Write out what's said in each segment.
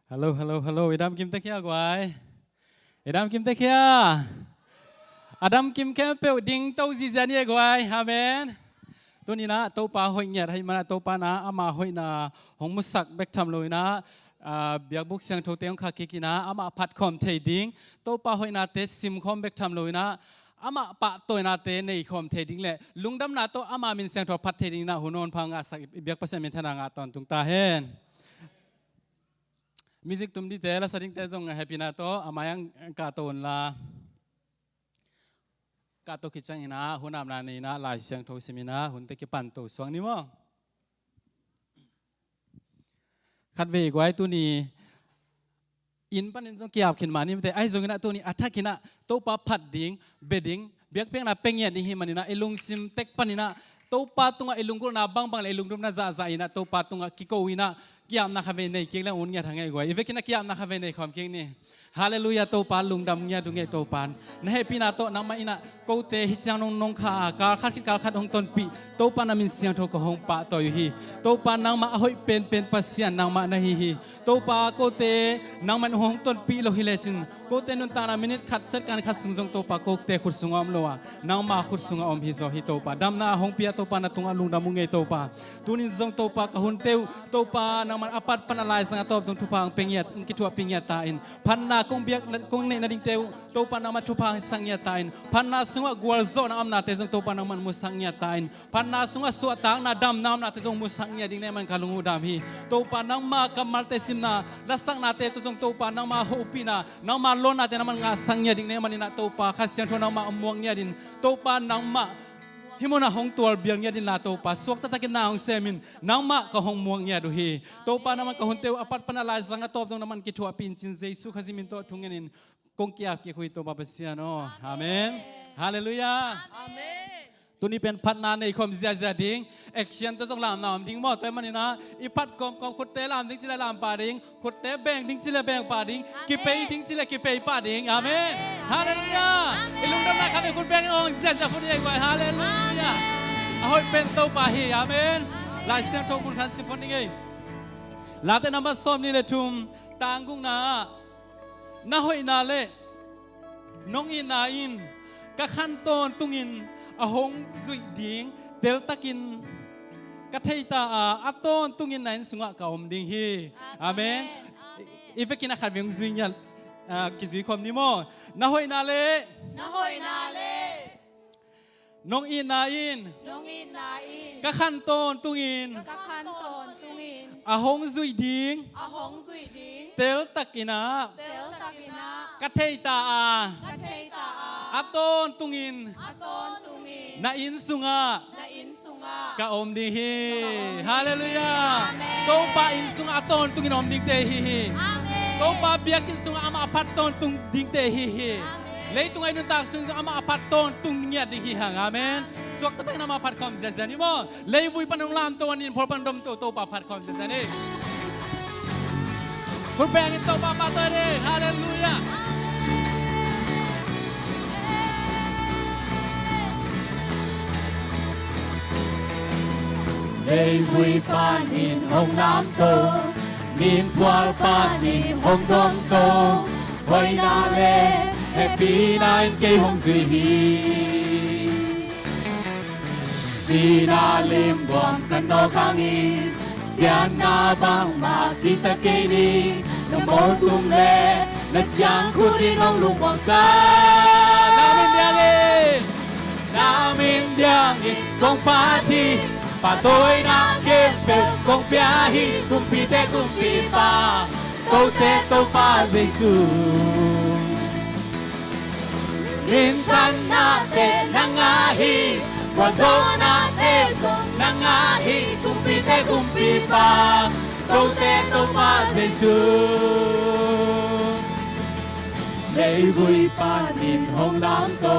Hello, hello, hello. Idam kim te kia guai. Idam kim te kia. Adam kim kem pe ding tau zizan ye guai. Amen. ตัวนี้นะตัวปลาหอยเนี่ยให้มาตัวปลานะอามาหอยนะหงมุสักเบกทำเลยนะเบียกบุกเสียงโทเตียงขากิกินะอามาพัดคอมเทดิ้งตัวปลาหอยนะเตซิมคอมเบกทำเลยนะอามาปะตัวนาเตในคอมเทดิ้งเลยลุงดำนาตัวอามามินเสียงโทพัดเทดิ้งนะหุ่นนพังอาศัยเบียกภาษาเมียนทนางาตอนตุงตาเห็นมิวสิกตุ้มดีเตละสดิ้งเตจงแฮปปี้นะตัวอามายังกาโตนละกาโตคิดจังนะหุ่นนำนานี่นะลายเสียงโทสิมินะหุ่นเตกิปันตัวสวงนี่มั้งขัดเวกไว้ตัวนี้อินปันอินจงเกี่ยวขึ้นมานี่แต่ไอ้จงนะตัวนี้อัฐกินะตัวปลาผัดดิ้งเบดิ้งเบียกเพียงนะเป็งเงียนี่มันนี่นะไอ้ลุงซิมเต็กปันนี่นะตัวปลาตรงไอ้ลุงก็น่าบังไอ้ลุงรูปน่าจ่านะตัวปลาตรงกิโกวินะเกี่ยวนักเวในเกี่ยวแล้วอุ่นเงียทางไงกว่าอีเวกินะเกี่ยวนักเวในความเก่งนี่ฮาเลลูยาตัวปลาลุงดำเงียดุงเงียตัวปลาในปีนาโตนังมาอินะกูเตหิจังนงขาการขัดกิการขัดองต้นปีตัวปลานามินเสียงโทกหงปะตัวอยู่ฮีตัวปลานังมาหอยเป็นปัสเซียนนังมาในฮีตัวปลากูเตนังมันหงต้นปีโลหิเลจินกูเตนุนตานามินิขัดเสร็จการขัดสุงจงตัวปลากูเตขุดสุงอมโลวนังมาขุดสุงอมฮิโซฮิตัวปลาดำนาหงเปียตัวปลานาตุงอลุงดำมุงเงยตัวปลาตัวนี้จงตัวปลากะหุนเตวตัวปลานังมันอปัดปันอะไรสังตอบตรงทุพางเปียดกิจวัตรเปียดตาอินพันนากงเบียกกงเนนดิ่งเตวตัวปานามาทุพางสังเยตาอินพันนาสุงะกวลโซนอำนาเตจงตัวปานามันมุสังเยตาอินพันนาสุงะสวดตางนาดำน้ำนาเตจงมุสังเยดิ่งเนมันกาลุงอุดามฮีตัวปานังมากำมัลเตซิมนาละสังนาเตตัวจงตัวปานังมาโฮปีนานังมาโลนาเตนัมันงาสังเยดิ่งเนมันนินาตัวปาขัดเสียงทนังมาอมวงเยดินตัวปานังมาฮิโมนาหงตัวเบียงเงียดินลาโตปาสวกตะตะกินนาหงเซมินนางมะก็หงมวงเงียดูฮีโตปานามันก็หงเตวอปัดปนาลายสังกตอบตรงนั้นมันกิจวัตรปินจินเจสุขจิมินโตทุงเงินกงเกียบกิคุยโตบาเปเซียโนอาเมนฮาเลลูยาอาเมนตัวนี้เป็นพัฒนาในความเสียใจดิ้งแอคชั่นตัวสองลำนำดิ้งหมดตัวมันนี่นะอีพัดกอมขุดเตะลำดิ้งจิเลลำปาดิ้งขุดเตะแบงดิ้งจิเลแบงปาดิ้งกิเปย์ดิ้งจิเลกิเปย์ปาดิ้งอาเมนฮาเลลูยาอีลุงดำนะครับคุณแบงองเสียใจพูดยังไงฮาเลลูยาahoy เป็นตัวปาฮีอาเมนลายเสียงทงบุญขันสิบคนนี่ไงลาเตนับซ้อมนี่เลยทุ่มต่างกุ้งนานาหอยนาเล่น้องอินนาอินกะขันตอนตุงอินอหงสุยดิ้งเดลตะกินกะเทยตาอัตอนตุงอินนั่นสุงะกะอมดิ้งฮีอาเมนอีเฟกินะขัดเวียงสุยเนี่ยกิจุยความนิโมนาหอยนาเล่น้องอินนาอินกะขันตอนตุงอินอหงสุยดิ้งเตลตะกินะกะเทยตาอัตอนตุงอินนาอินสุงะกะอมดิ้งฮีฮาเลลูยาโตปาอินสุงะอัตอนตุงอินอมดิ้งเตฮีโตปาเบียกินสุงะอามาพัดตอนตุงดิ้งเตฮีเลยตรงไอ้นุ่นตากซึ่งอามาพัดตอนตุงเงียดดิ่งหังอาเมนสวกตะตั้งนามาพัดความเสียใจนี่มั้งเลยวุ้ยปนุงลามตัวนี้พอปันดมตัวปาพัดความเสียใจนี่คุณแบงก์ตัวปาพัดตัวนี้ฮาเลลูยาเลยวุ้ยปานินห้องน้ำโตนินพวาปานินห้องทองโตไว้นาเล่ Happy Night 嘅紅樹葉，是那臉黃跟我抗議，像那棒馬記得紀念，那摩東咧，那江湖的濃濃黃沙，那面兩年，那面兩年共 party，把對那嘅表共表現，共比得共比吧，都得都把耶穌。Minsan natin nangahi, wazo natin nangahi, kumpi pa, tote to pa Jesus. Lê vui pa nín hồng lam tô,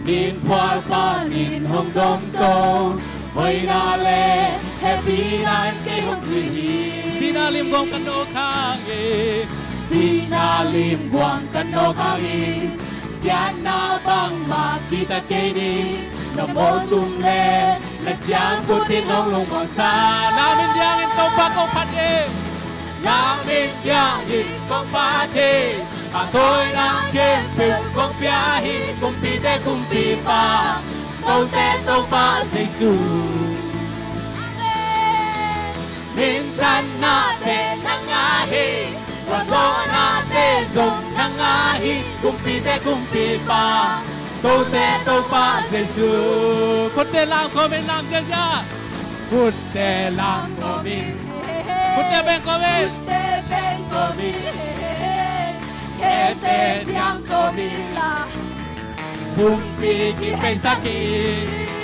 nín phua pa nín hồng trong tô, hồi na lê, happy night kê hồng suy hi. Sinalim gong kano kangi, Sinalim guang kano kangi. Sian na bang makita kini na mo tumle na siyang putin ng lumang sa namin diyangin tong bakong pati là mình gia hi con ba chi và tôi đang kêu phiêu con bia hi cùng pi te cùng pi pa tôi te tôi pa Giêsu mình chân na te nang a hi và gió na te dùng nang a hi cùng pi pa tôi te tôi pa Giêsu Cốt tê làm của mình làm gì chưa? Cút te làm của mình Cốt tê bên của mình. Te ben của mình te giang của mình là Bung pi ki pe sa ki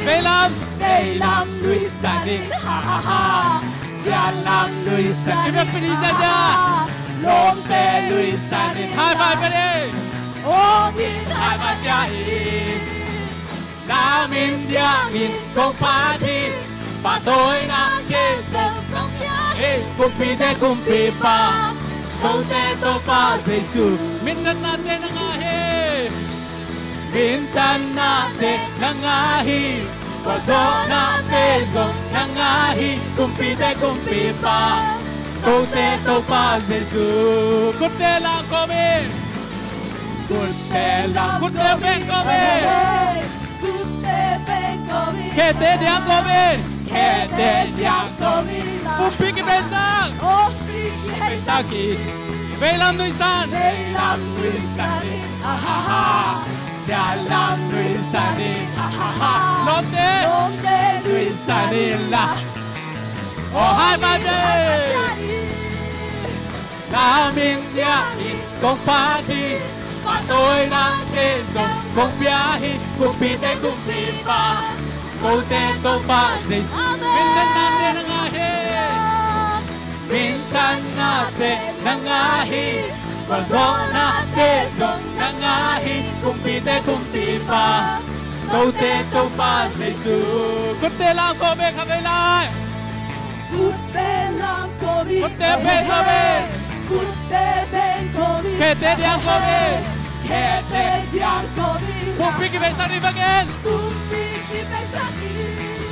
Về làm. đây làm Lui sa đi ha ha ha Gia làm lui sa Cái đi việc mình đi ra chưa? Lom te lui sa đi Hai vai bên đi. ô mình Hai ba tia hi Na min dia min kong pa thi Pa tôi na ke giờ không nhớ Hey cùng pi pa Tô te tô pa Giêsu Mình chân nát bên nga he. Min chan na te nang a hi Wa zo na te zo nang a hi cùng pi pa Tô te tô pa Giêsu Cốt tê làm của mình. Cút te lam Cốt tê bên của mình. te ben của mình Kẻ tê điang của mình. Khe te giang của mình là Bùm pi cái bên sang. ô mình pe sa ki Về làm nuôi san. đây Lam lui sa đi ha ha ha Gia lam lui sa đi ha ha ha Lót tê. ôm te Lui sa đi la Hai vai bên. Na min dia hi kong pa thi Và tôi đang kê dòng kong bia hi cùng pi pa Tô te tô pa Giêsu Mình chân nát bên nga he. Min chan na te nang a hi Và gió na te dòng nang a hi cùng pi pa Tô te tô pa Giêsu Cốt tê làm của mình khắp về lại. Cút te làm của mình Cốt tê bên của mình. Cút te ben của mình Kẻ tê điang của mình. Kẻ te giang của mình Bùm pi cái bên sang đi vâng em. Cùng đi khi phải sát đi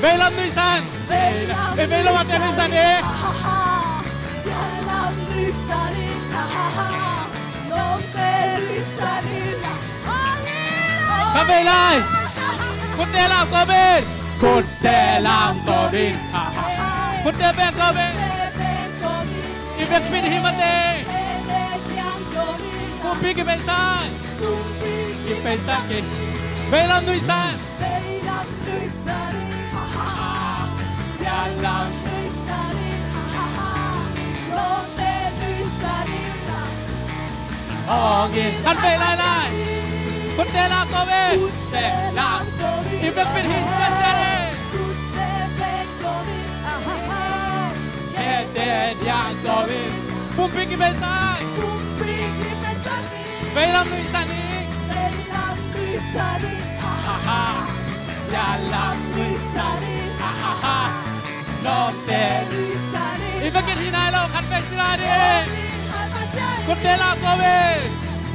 Về làm nuôi san. Về làm nuôi san đi. ha ha ha Gia làm nuôi sa đi ha ha ha Nôm te nuôi sa đi là Khắp về lại. Cốt tê làm của mình. Cút te lam của mình ha ha ha Cốt tê bên của mình. Te ben của mình Cái việc mình hiểm tê. Te giang của mình Bùm pi cái bên sang. Cùng đi khi Cái bên sang kì. Về làm nuôi san. đây làm nuôi sa đi ha ha ha Gia làm nuôi sa đi ha ha ha Nôm te nuôi sa đi là Khăn về lại lại. Cốt tê làm của mình. Cút te làm của mình Cái việc mình hiểm tê. Cút te ben của mình ha ha ha Khe te giang của mình Bùm pi cái bên sang. Cùng đi khi phải sát đi Về làm nuôi san đi. đây làm nuôi sa đi ha ha ha Gia lam lui sa đi ha ha ha Lom te nuôi sa đi Cái việc hiện nay là khăn về ra đi. hai bàn tay Cốt tê làm của mình.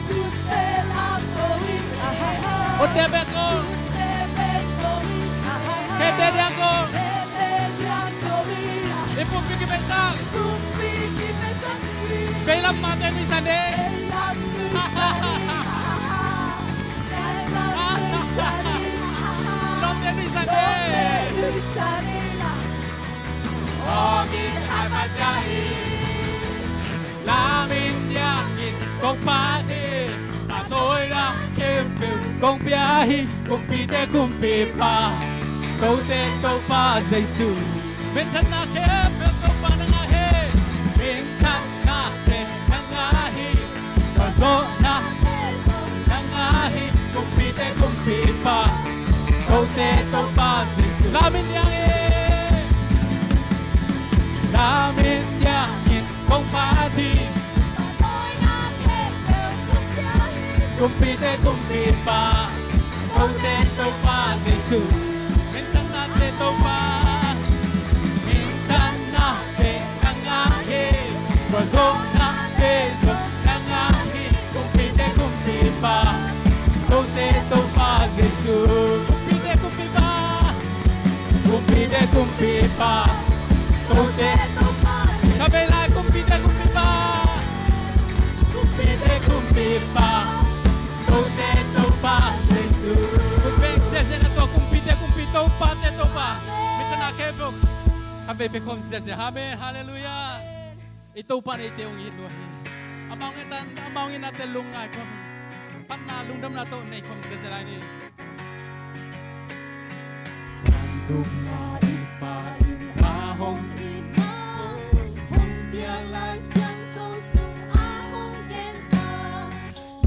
Cút te làm của mình ha ha ha Cốt tê bên của. Te ben của mình ha ha ha Kẻ tê điang của. Te giang của mình là Cái bùm pi cái bên sang. cùng đi khi phải sát đi Về làm mà tên nuôi san đi. đây làm nuôi sa đi ha ha ha Gia làm nuôi sa đi ha ha ha Lót tê nuôi san Nôm đi. te nuôi sa đi là O gin hai ba tia hi La min dia nhìn công pa thi. Và tôi đang kêu phiêu Công bia hi. cùng pi pa Tô te tô pa Giêsu Bên chân na khép. Bên công pa nga he. Min chan na te nang a hi Và gió na nang a hi cùng pi pa Tô te tô pa Giêsu La min dia he. La min dia nhìn Công pa thi. tôi đã kể về cuộc đời cùng pi pa Tô te tô pa Giêsu Bên chân na tê tô pa. Min chan na te nang a hi Và gió na te zo nang a hi cùng pi pa Tô te tô pa Giêsu ฮับเบเป็นความเสียเสียฮาเมนฮาเลลูยาอิตูปันอิเตวงิดด้วยอาบางเงินตันอาบางเงินนัดเตลุงไงความปันนาลุงดำนาโตในความเสียเสียนี่ tung nga in pa in a hong in na hong bia lai xiang châu sung a hong gen ta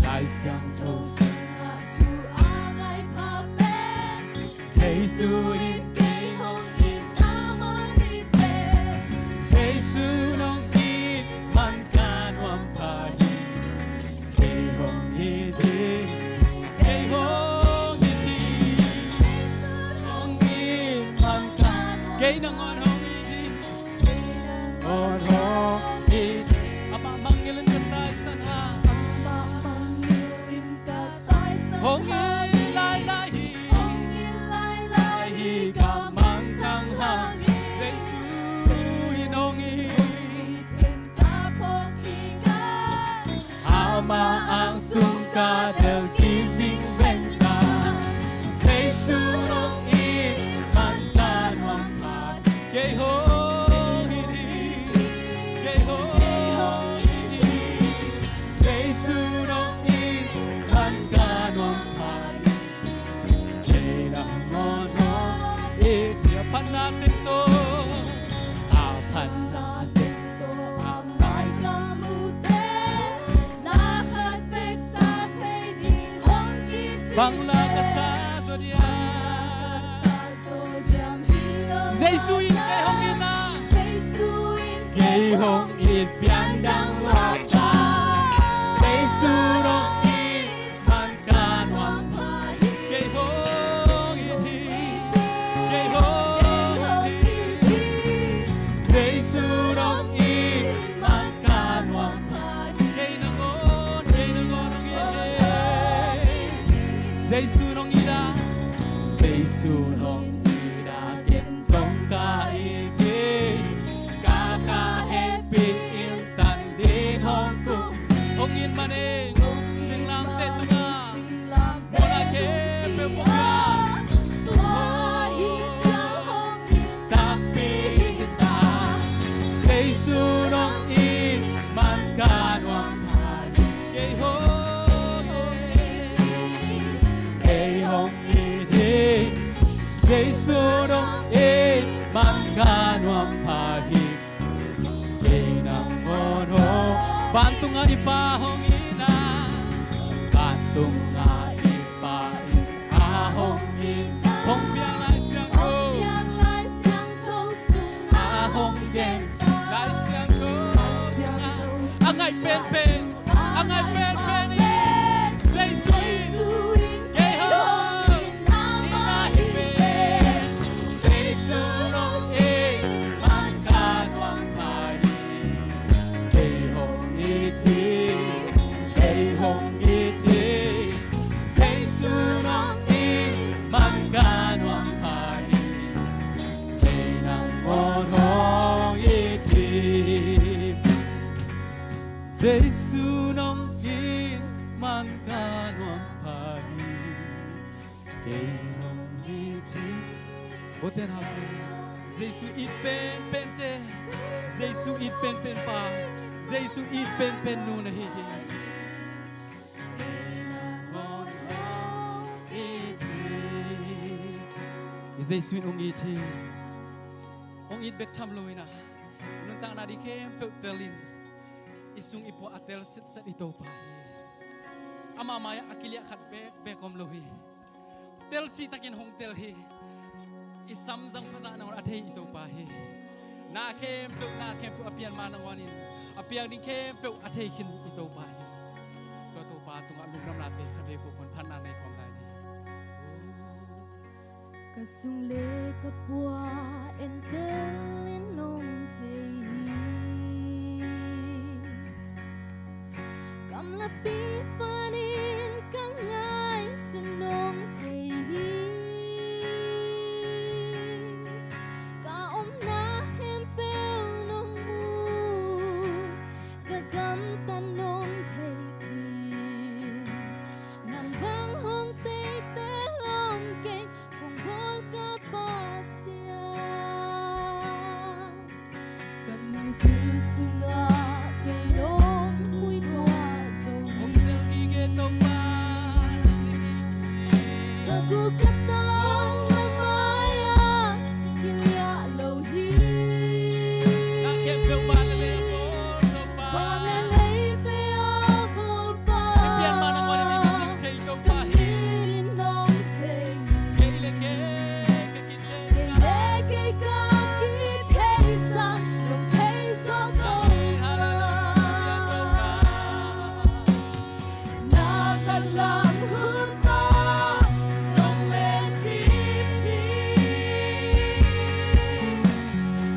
lai xiang thâu xuân a tu a ngai pa pe Giêsu in cây hong in na ma ni pe Giêsu nong in man ca nuam pa hi ke hong hi thi ke hong hi thi hong in man ca Gay nang on hong iti on hong hi thi Ama mangilan kan tayo san ha ma mang yêu in ka tai san Hong ha i lai lai hi hong in lai lai hi ca mang chang ha Giêsu in hong i in ka phong ki ga ama ang sung ca theo kim vinh bên ta Giêsu nong in man ca nuam pa Gay hong iti Gay hong iti Giêsu nong in man ca nuam pa ke nang ngon ho it Siya pan natin to a pan na ten to am mai ka mu te la khat bek sa te di hong ki chi Bangla ka sa zodiya sa so jam hi lo Giêsu in kay hong ina Giêsu in ke hong it pian dang la sa Giêsu nong in man ca nuam pa Gay hong iti Gay hong iti Giêsu nong in man ca nuam pa Gay nang on hong iti Giêsu nong ida Giêsu nong ida kiên giống ca iti ca ca happy in tan din hong cung Hong in maning Sing lam te tunga Sing lam te Wala ke pe bunga Tua hi chang hong in tapi ta Giêsu nong in man ca nuam pa Gay hong iti Hey hong iti Giêsu nong in man ca nuam pa hi Hey nang ngon ho Bantung nga ipa hong ina Katung nga ipa in ahong in Hong biang lai siang ko Yang lai xiang châu sung ahong gen Lai siang ko xiang châu Angay pen pen Angay pen pen Giêsu in Gay hong ina hi pen Giêsu nong in man ca nuam pa hi Hey hong iti Hey hong iti Giêsu nong in man ca nuam pa hi Hey nang ngon hong iti Giêsu nong in man ca nuam pa hi Hey hong iti Boten hapo Giêsu it pen pen te Giêsu it pen pen pa Giêsu it pen pen nu na hi ngon hong iti Giêsu in ong iti Ong it bek tham loi na Nun ta na di kem pe telin Isung ipo atel sit set ito pa Ama maya akilia khat bek bekom lohi Tel si takin hong tel hi Isam zang pasa na athe ito pa hi Na kem pe apian manang wanin Apiang din kem pe athe kin ito pa hi To pa tunga lum nam nate khat be ko kon phan na nei khom lai ni Ka sung le ka pua en tel in nong thei Kam la pi panin ka ngai sun nong thei Ka om na hem peu nong mu Ka gam tan nong thei Nang bang hong tei te lom ke Kung bol ka pa siya cứ sung a cây nón khui toa dầu Ông đi theo đi ghé tàu ba Aku katang lamaya Ilia lâu hi Na kem bel ba le le bo tàu ba Bana lấy tay agol pa Pian ma nang wala ni mình thấy tàu ba hi Kapinin nong tay Cây le ke cái kia Cây chơi lê cây ca kì thay sa Nông thay gió cầu Na tag lang hương ta Nông lên kim hi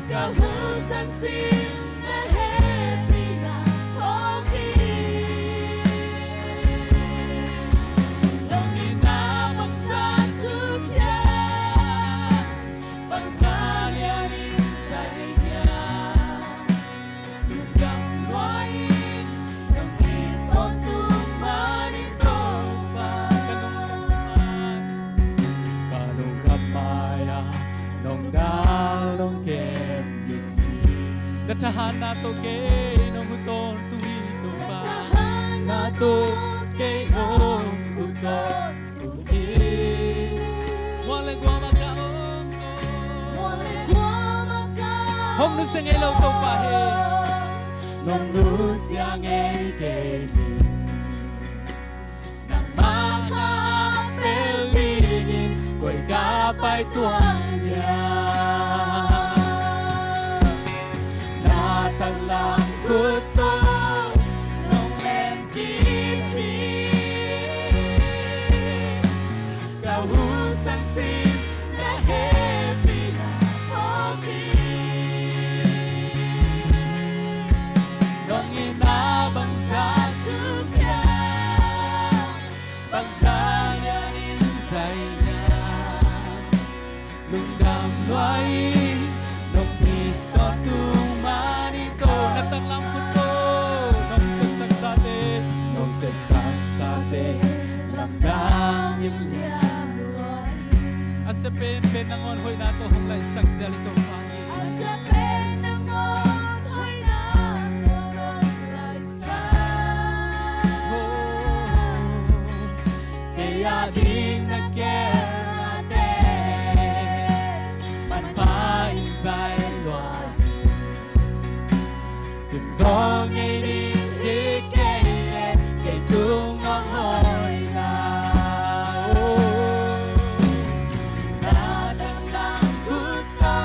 Cả hư san xin Na happy na hoki Nông đi na bằng sa chuk ya Bằng sa lia đi say ya Lúc cầm loay Nông đi tôn tu ma đi tô ba Kanong kapaya nong dal nong kem yiti Datahan na to ke nong huton tuwi to ba Tahan Na to ke nong huton tuwi Wala gwa makaom so Wale kwa maka Hom nu sing elo to pa he Nong nu siang e ke hi Nang makaapel tingin Ko'y kapay tuwan niya Nataglang kuto Nong lên kipi Kahusan sin Na happy na hoki Nong inabang sa Tukya pagsaya insay niya Nung damloy Nung ito tumanito Natanglang ko to Nung sagsak sa te Nung sagsak sa te Lamdang yung liam luan Asa pen nangon hoy nato Humlay saksel ito pahi Asa pen namon hoy na Koron lai sa Kaya di nagkerate Man pa insay luan Simzong ngay di hikaye Kay tung nong hoy na Natanglang kuto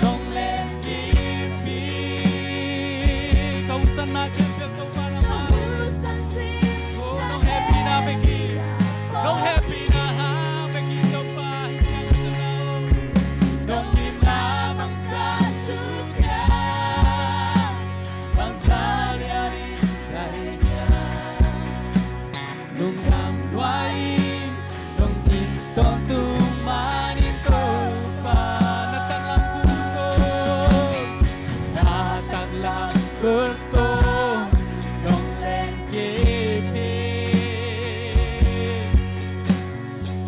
Nong len kipi Kausan na kempel to para ma Kahusan sin Oh, Na nong happy na begi Nong hoki happy na ha begi to pa Siya ka na Nong limlamang sa Tukya Pangsalya rin sa inya Nung damway Nung itong tumanito pa Natanglang kuto Natanglang kuto Nung lengkiti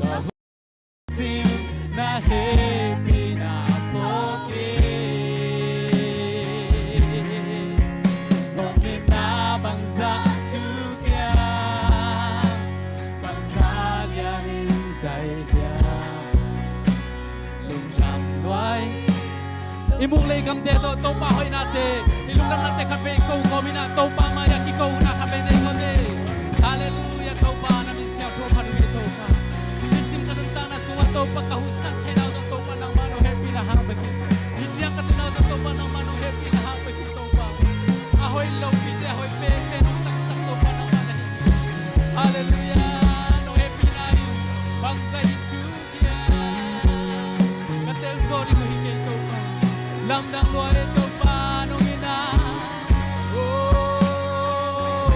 Kahusin na happy na poki Nung inabang sa tukya Pagsalya rin sa iya Nung damway Imulay kam dedo to pa hoy nate Ilunang nate kape ikaw komi na to pa mayak ikaw na kape na ikaw de Hallelujah to pa na misya to pa nung ito pa Isim kanunta na suwa to pa kahusan Chena to pa ng mano happy na hapag Isiyang katinaw sa to pa ng mano happy na hapag ito pa Ahoy low pite ahoy pepe nung taksak to pa ng mano Hallelujah no happy na rin Bagsay chukya Katel sorry mo hikay to pa Lamdang luar ito pa nung ina Oh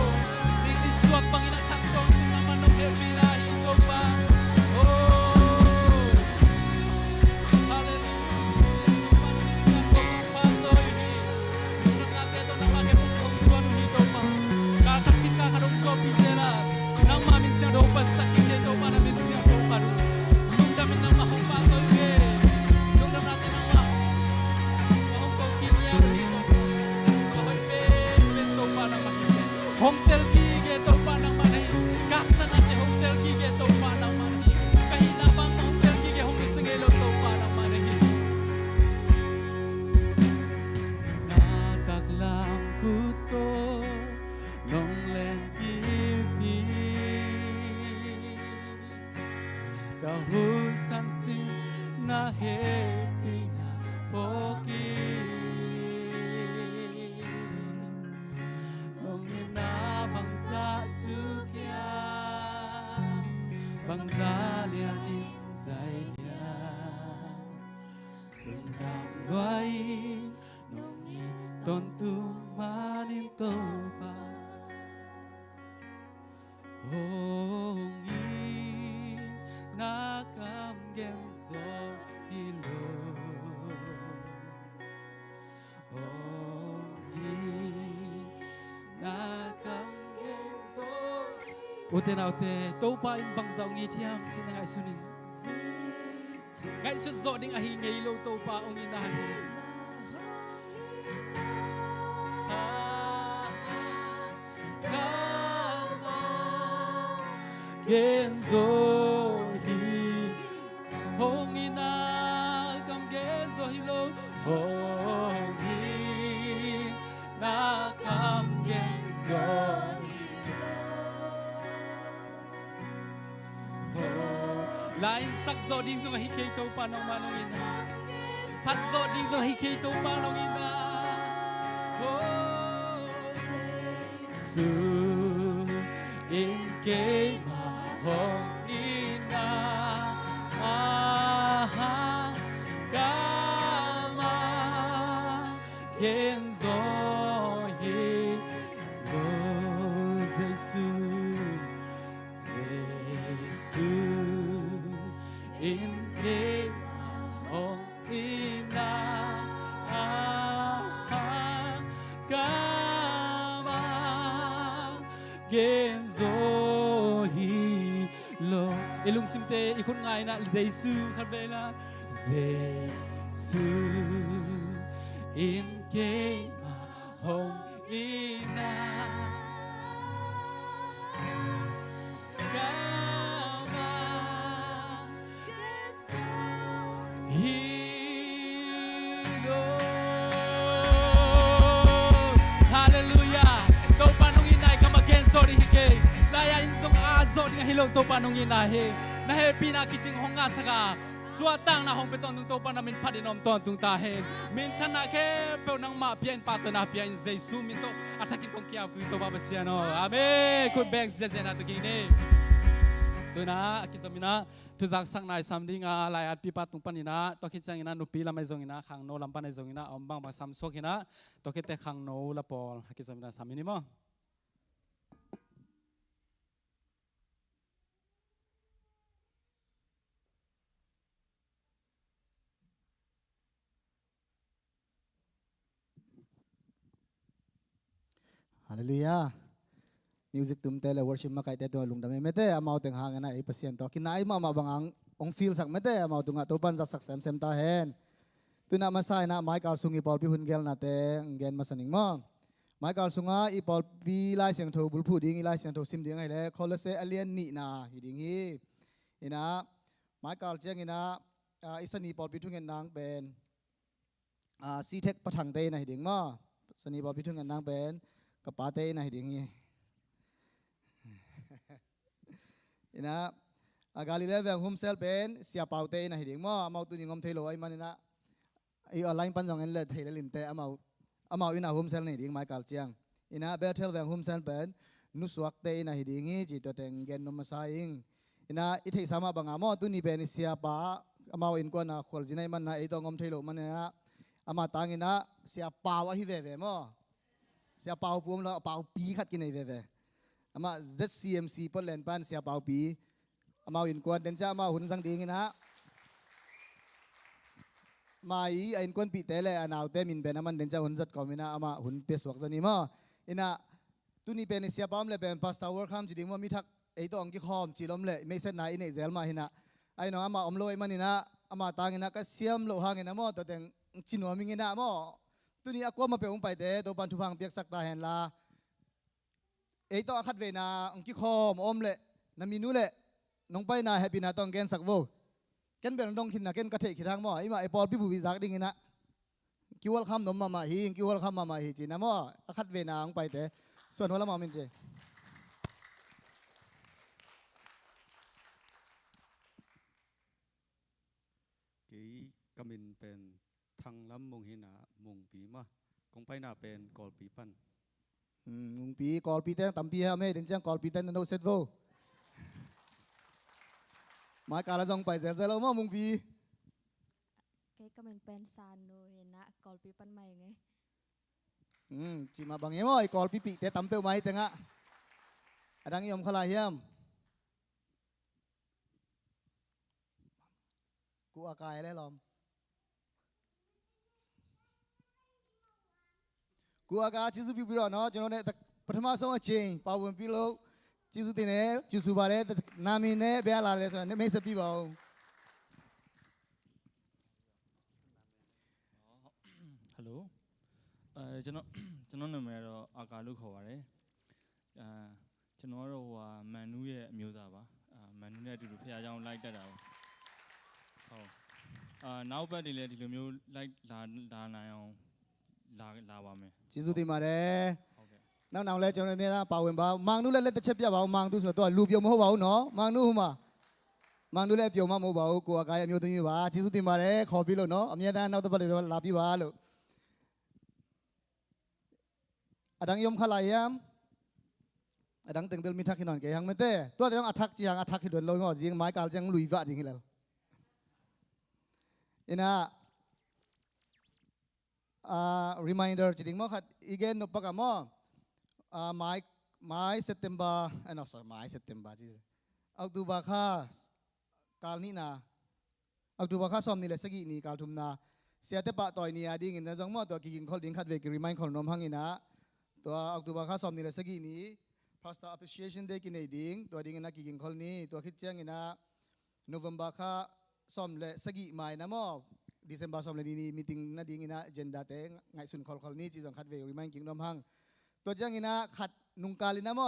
Siniswag pang inatakong naman nung happy na ito pa Oh happy na poki nong ina bangsa tukya bangsa lian in zai dia rung tang wai nong in ton tu manin to pa hong yi na kam gen so hilo hong yi na kam gen so ute na ute to pa in bang zau ngi thiam chin ngai sunin ngai su zo ding a hi ngei lo to pa ong in na genzo hi hong ina kam genzo hi lo hong hi na kam genzo hi lo lain sak zo ding zo hi ke to pa nong manong ina sat zo ding zo hi ke to pa nong ina su in ke hong ina aha kama genzo hi go Jesu in ke hong ina aha kama genzo lo ilung simte ikut ngai na Jesu khat ve la Jesu in ke ma hong ina kama hilo hallelujah to panong inai kama gen sorry hike laya insong zo ding hilong to panong ina he na he pina kiching honga saka suatang na hong beton tung to pa namin padinom ton tung ta he min thana ke pe nang ma pian pa to na pian Jesu min to atakin kong kia ku to baba siano amen ku bek zezena to kini to na akisamina tu jak sang nai samding a lai at pi pa tung panina to kichang ina nu pi la mai zong ina khang no lam pa nai zong ina ombang ba sam sok ina to ke te khang no la pol akisamina samini mo Hallelujah. Music tumtele worship makai te to lungdam mete amau teng hang na e pasien to kinai ma bangang ong feel sak mete amau tunga to pan sak sem sem ta hen tuna masai na Michael sungi pol pi hun gel na te gen masaning mo Michael sunga i pol pi lai siang tho bul phu ding i lai siang tho sim ding ai le kholose alien ni na hi ding hi ina Michael cheng ina isani pol pi thungen nang ben si tek pathang te na hi ding mo sani pol pi thungen nang ben kapate na hi ding hi ina agalile veng hum sel ben sia paute na hiding mo amau tu ningom thelo ai manina ai online pan jong en le thele lim te amau ina hum sel ni ding mai kal chiang ina betel veng hum sel ben nu suak te na hiding hi ji to teng gen no masaing ina i thei sama banga mo tu ni ben sia pa amau in ko na khol jinai man na ai to ngom thelo manina ama tangina sia pawa hi ve ve mo sia pau pum lo pau pi khat ki nei ve ve ama ZCMC Poland pan sia pau pi amau in kwan den cha ma hun sang ding ina mai in kwan pi tele anau te min ben aman den cha hun zat komina ama hun pe swak zani ma ina tuni pen sia pam le ben pastor work ham jiding mo mi thak ei to ong ki khom chilom le me se na ine zel ma hina ai no ama om loi manina ama tangina ka siam lo hangina mo to teng chinwa mingina mo tuni akwa ma pe ong pai te to pan thu phang piak sak ta hen la ei to khat ve na ong ki khom om le na minu le nong pai na happy na tong gen sak vo ken bel dong khin na ken ka the khirang mo ima e pol pi bu wi zak ding ina ki wal kham nom ma hi ki wal kham ma hi chi na mo khat ve na ong pai te son wala ma min je cái กมินเป็นทางล้ำมงหินามุงปีมะคงไปนาเป็นกอลปีปั้น mùng pí call pí tên tầm pí ha mê đến chăng call pí tên đâu set vô mai cả là dòng phải dễ lâu mà mùng pí เก๊ก็เป็นแปนซานโนเห็นนะกอลปีปันใหม่ไง chỉ mà bằng em ơi call pí pí tên tầm tiêu mai tên á đang yom khala hiamกูอากายแล้วลอมกูอากาจิสุพี่พี่รอเนาะကျွန်တော်เนี่ยပထမဆုံးအချိန်ပါဝင်ပြီးလို့จิสุတင်တယ်จิสุပါတယ်နာမည်နဲ့ဘယ်လာလဲဆိုတော့မိတ်ဆက်ပြပါဦး ဟယ်လိုကျွန်တော်နာမည်ကတော့အာကာလို့ခေါ်ပါတယ်ကျွန်တော်ကတော့မန်နူးရဲ့အမျိုးသားပါမန်နူးနဲ့အတူတူဖခင်ကြောင့်လိုက်တက်တာပါဟုတ်နောက်ပတ်တွေလည်းဒီလိုမျိုးလိုက်လာနိုင်အောင်လာပါမယ် จิสุတင်ပါတယ် ဟုတ်ကဲ့ နောက်လဲကျွန်တော်အများသားပါဝင်ပါမောင်နုလည်းတစ်ချက်ပြပါဦးမောင်သူဆိုတော့သူကလူပြုံမဟုတ်ပါဘူးเนาะမောင်နုဟိုမှာမောင်နုလည်းပြုံမမဟုတ်ပါဘူးကိုအကားရဲ့အမျိုးသမီးပါจิสุတင်ပါတယ်ခေါ်ပြီးလို့เนาะအများသားနောက်တစ်ပတ်လေးတော့လာပြီးပါလို့အဒန်းယုံခလာယမ်အဒန်းတင်တယ်မိထခိနန်ကေဟန်မတဲตัวแต่ต้องอัทักจีฮังอัทักขิดเลยมั้งจิงไม้กาลจังลุยวะจิงแล้วอินะreminder จิงมั้งขัดอีกนนุปกามอไม้September no sorry ไม้ September จีออกตุบาค่ากาลนี่นะออกตุบาค่าซ้อมนี่แหละสกีนี่กาลทุมนาเสียแต่ปะต่อยนี่ดิ่งนะจังมั้งตัวกินคนดิ่งขัดเวก remind คนนมหังอินะตัวออกตุบาค่าซ้อมนี่แหละสกีนี่ Pastor Appreciation Day กินไอ้ดิ่งตัวดิ่งนะกินคนนี้ตัวคิดเจ้างอินะ November ค่าซ้อมเลยสกีใหม่นะมั้ง December ซ้อมเลยนี่ meeting นะดิ่งอินะ agenda เตงไงสุนคนนี้จีจังขัดเวก remind กินนมหังตัวเจ้างอินะขัดนุงกาลินะมั้ง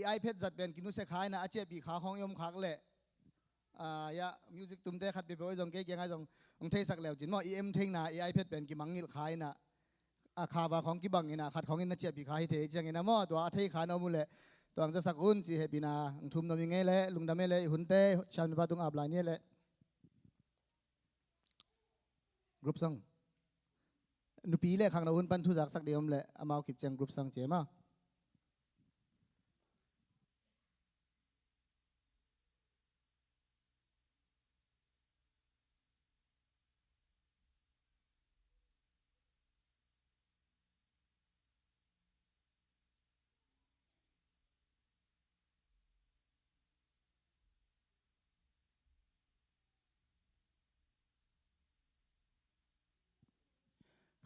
ไอแพดจัดเป็นกินุเสกขายนะอาเจียปีขาของยมขักเละยามิวสิกตุ้มเตะขัดไปไปจงเก๊กยังไงจงเทสักแล้วจินมั้งเอ็มเทงนะไอแพดเป็นกิมังงิลขายนะคาวาของกิบังเงินะขัดของเงินเจียปีขายเทจังเงินนะมั้งตัวอาเทขายน้อมุเละตัวอังจะสักอุ่นจีเฮปีนาทุ่มน้อมิงเงเละลุงดำเมเละหุ่นเตะชาวนิบาตุงอาบลายเนี่ยเละกรุ๊ปซังนุปีเละขังเราหุ่นปันทุจักสักเดียวเละอามาคิดจังกรุ๊ปซังเจมา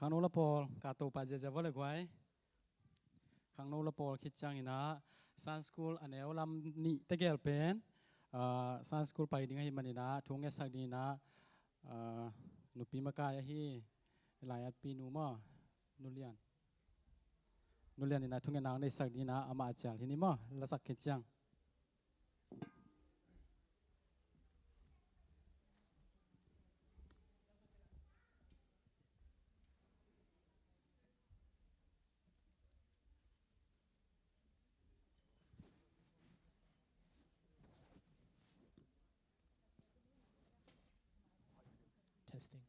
ข้างโน้นละพอลกาโตปาเจเจวเลยกวยข้างโน้นละพอลคิดจังอินะซันสคูลอันเอวลำนี่ตะเกียบเป็นซันสคูลไปดิ้งให้มันอินะทุ่งเอสักดีนะนุปีมากายฮีหลายปีนูมอนุเลียนอินะทุ่งเงินนางได้สักดีนะอามาจังที่นี่มอละสักคิดจัง testing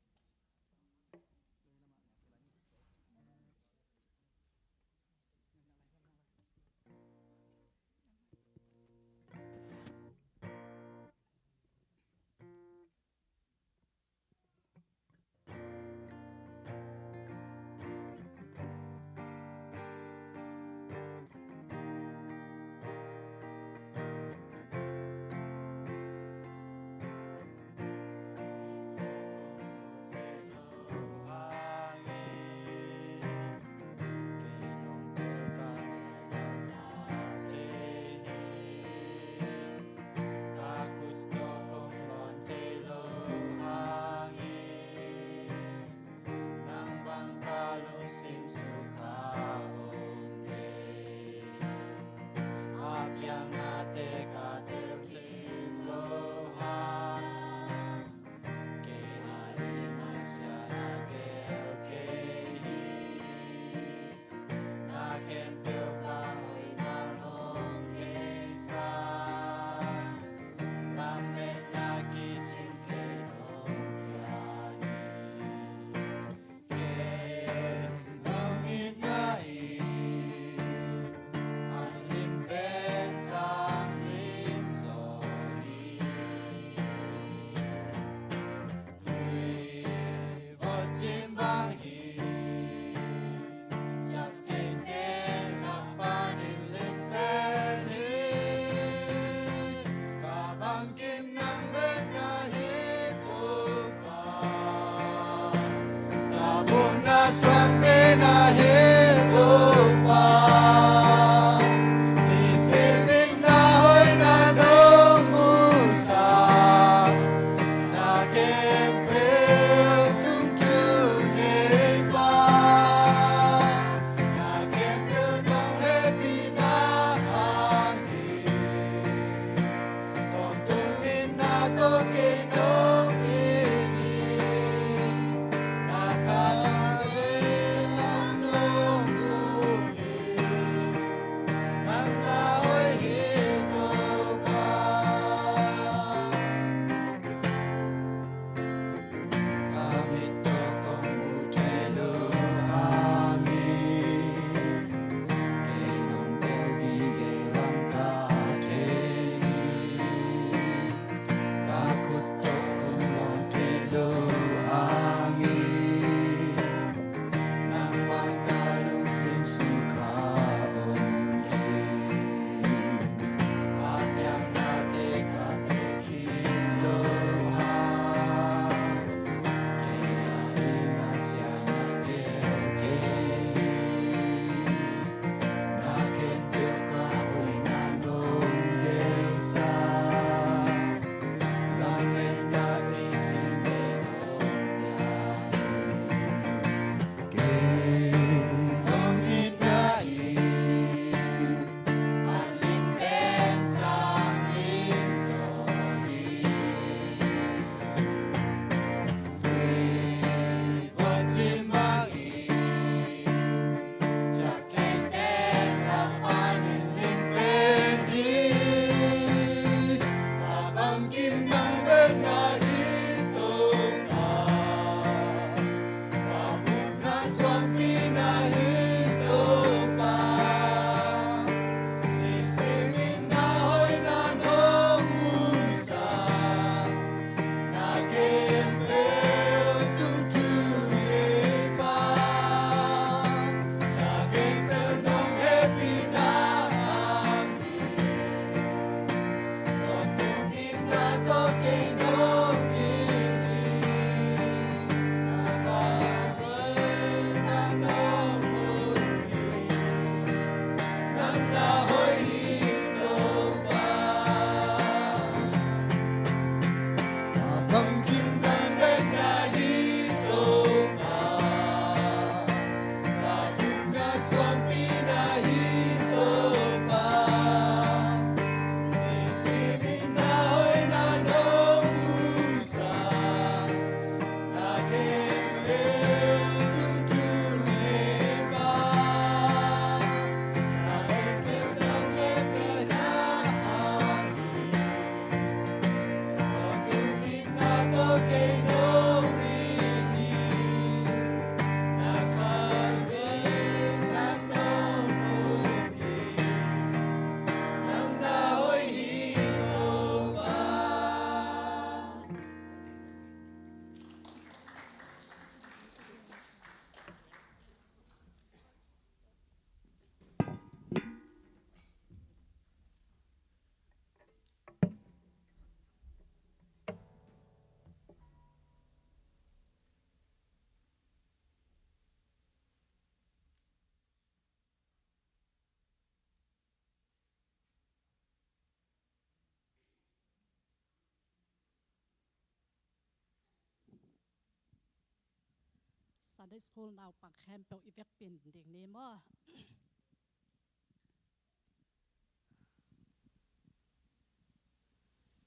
Sunday School นาวปังแคมเปลอีเวกเป็นเด็กนี้มั้ง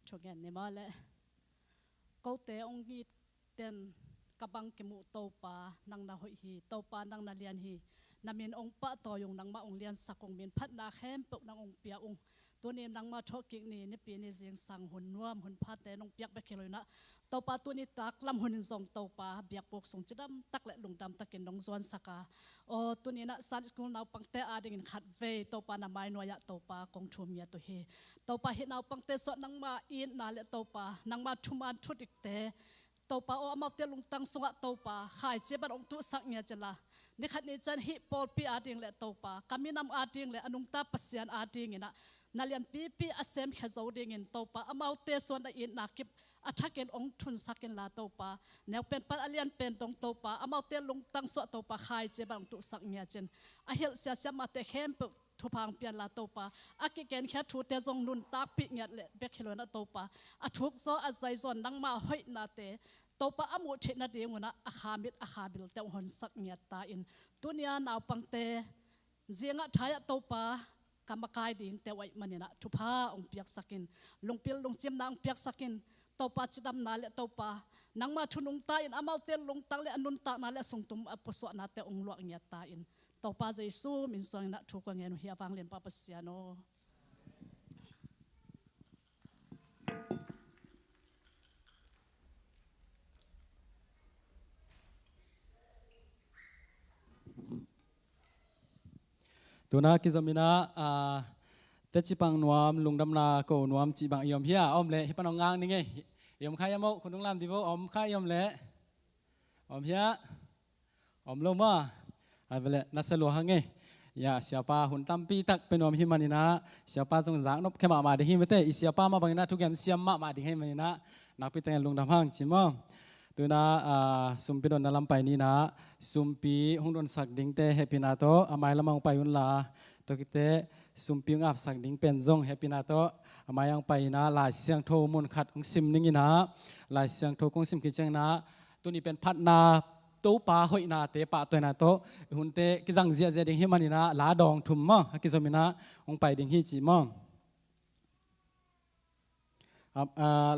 ช่วงนี้มั้งเลยเขาเตะองค์กีเต้นกบังเกมุโตปานังนาหอยฮีโตปานังนาเลียนฮีนามินองปะต่อยงนังมาองเลียนสักองมินพัดนาแคมเปลนังองเปียองตัวนี้นังมาชกกิกนี่ปีนี้เสียงสังหุ่นนวมหุ่นพัดแต่น้องเปียกไปเคลอยนะเตาปลาตัวนี้ตักลำหุ่นส่งเตาปลาเบียกปกส่งจิดำตักและลงดำตะเกินน้องจวนสักาโอ้ตัวนี้นะสันสกุลนาวปังเตอาดิ่งขัดเวเตาปลาหน้าไม้นวยะเตาปลากองชุมยาตัวเฮเตาปลาเห็นนาวปังเตสดนังมาอินนาและเตาปลานังมาชุมานชุดิกเตเตาปลาโอ้อามาเตลุงตังสงะเตาปลาหายเจ็บบัดองตุสักเงียจละนี่ขัดนี้จันฮิปอลปีอาดิ่งและเตาปลากามินำอาดิ่งและอนุงตาปัสยานอาดิ่งนะนาเลียนปีอาเซมแค่เจ้าเด้งเงินโตปะอามาเตส่วนได้อินนักกิบอาทักเงินองทุนสักเงินลาโตปะแนวเป็นปันอาเลียนเป็นตรงโตปะอามาเตลงตั้งสวดโตปะขายเจ็บางตุสักเงียเจนอาเฮลเสียเสียมาเตเข้มปุทุพังเปลี่ยนลาโตปะอากิเกนแค่ทูเตจงนุนตากปิเงียเละเบคเฮลนาโตปะอาทุกโซอาใจจนนังมาห้อยนาเตโตปะอามุเชนาเดียงวนะอาคามิดอาคาบิลเตหอนสักเงียตาอินตุเนียนาวปังเตเจียงะทายโตปะกรรมกายดิ่งแต่ไว้มันเนี่ยนะทุพาองเปียกสักินลงเปียลงเจียมนางเปียกสักินเตาปาจิดำนาเลเตาปานังมาชุนุงตาอินอามาเตลลงตังเลอนุนตานาเลส่งตุมอปสวนาเตองลวกเงียตาอินเตาปาเจซูมินสวงนะทุกเงินเฮียฟังเลียนปาปเสียโนตัวนักกิจมินะเตจิปังนวมลุงดำนาโกนวมจีบังยมเฮียอมเละฮิปนองงางนี่ไงยมขายมกคุณลุงลำดิโวอมขายมเละอมเฮียอมลงมาอะไรเละนัสโลหังไงยาเสียป้าหุ่นตั้มปีตักเป็นอมฮิมันนี่นะเสียป้าทรงจากนบแค่มาดิ่งฮิมเตอีเสียป้ามาบังนะทุกอย่างเสียมมาดิ่งฮิมันนี่นะนักพิจารณาลุงดำห้างจิมตัวน่ะสุมปีโดนนลำไปนี่นะสุมปีหงโดนสักดิ่งเตเฮปินาโตอามายละมังไปยุนลาตัวกิเตสุมปีงับสักดิ่งเป็นจงเฮปินาโตอามายยังไปนะลายเสียงโทมุนขัดของซิมนี่นะลายเสียงโทของซิมกิจังนะตัวนี้เป็นพัดนาตู้ปลาหอยนาเตปะตัวนาโตหุ่นเตกิจังเจียเจียดิ่งเฮมันนี่นะลาดองทุ่มมั่งกิจมินะองไปดิ่งฮิจิมั่ง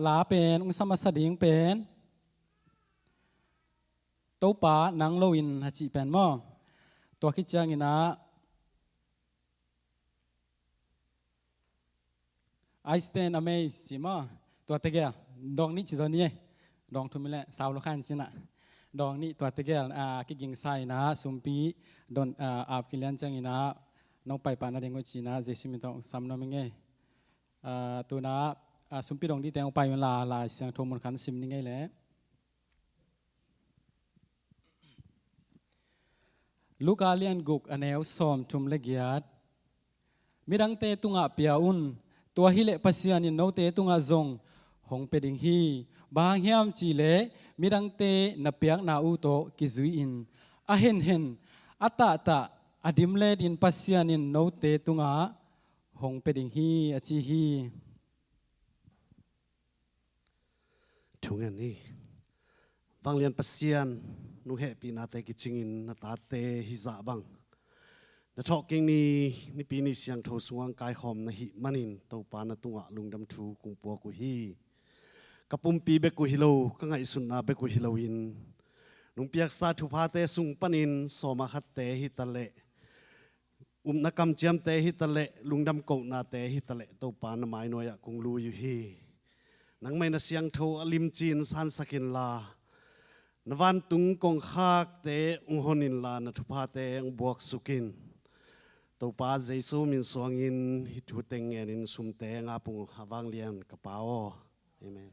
ลาเป็นองสมัสดิ่งเป็นตัวป่านังโลวินฮัจิเป็นมั่งตัวคิดจังอินะไอสเตนอเมย์สิมั่งตัวเตเกลดองนี่จิตตัวนี้ดองทุ่มไปแล้วสาวลูกขันสินะดองนี่ตัวเตเกลกิกิงไซนะสุมปีดอนอาบกิเลนจังอินะน้องไปปานาเดงโอจีนะเจสิมิตองซัมน้องมิงเงตัวนะสุมปีดองนี่แต่งไปเวลาลายเสียงโทมันขันซิมนี่ไงแหละลูกอาเลียนกุกอเนวซอมทุมเลกียดมีดังเตตุงะเปียอุนตัวฮิเลปัสยานินโนเตตุงะจงหงเปดิงฮีบางเฮียมจีเลมีดังเตนเปียกนาอูโตกิจุยอินอาเห็นอัตตะอดิมเลดินปัสยานินโนเตตุงะหงเปดิงฮีอจีฮีทุกอย่างนี้ฟังเรียนปัสยานนุ่งเหปีนาเตกิจิงินนาตาเตฮิซาบังนาทอกเก่งนี่ปีนี้เสียงโทสวงกายหอมนาหิมันินเตาปานาตุงะลุงดำทูกุงปัวกุฮีกับปุ่มปีเบกุฮิโลก็ไงสุนนาเบกุฮิโลวินนุ่งเปียกซาทุพาเตสุงปนินโสมาคัตเตฮิตะเลนักกำเจียมเตฮิตะเลลุงดำโกนาเตฮิตะเลเตาปานาไม้นวยกุงลูอยู่ฮีนังไม่นาเสียงโทอลิมจีนสันสกินลานวันตุงกงขากเตอุหนินลานทุพาเตงบวกสุกินตัวป้าเจสูมินสวงินฮิตุเตงเงินินสุมเตงอาปุงฮาวังเลียนกระเป๋าเอเมน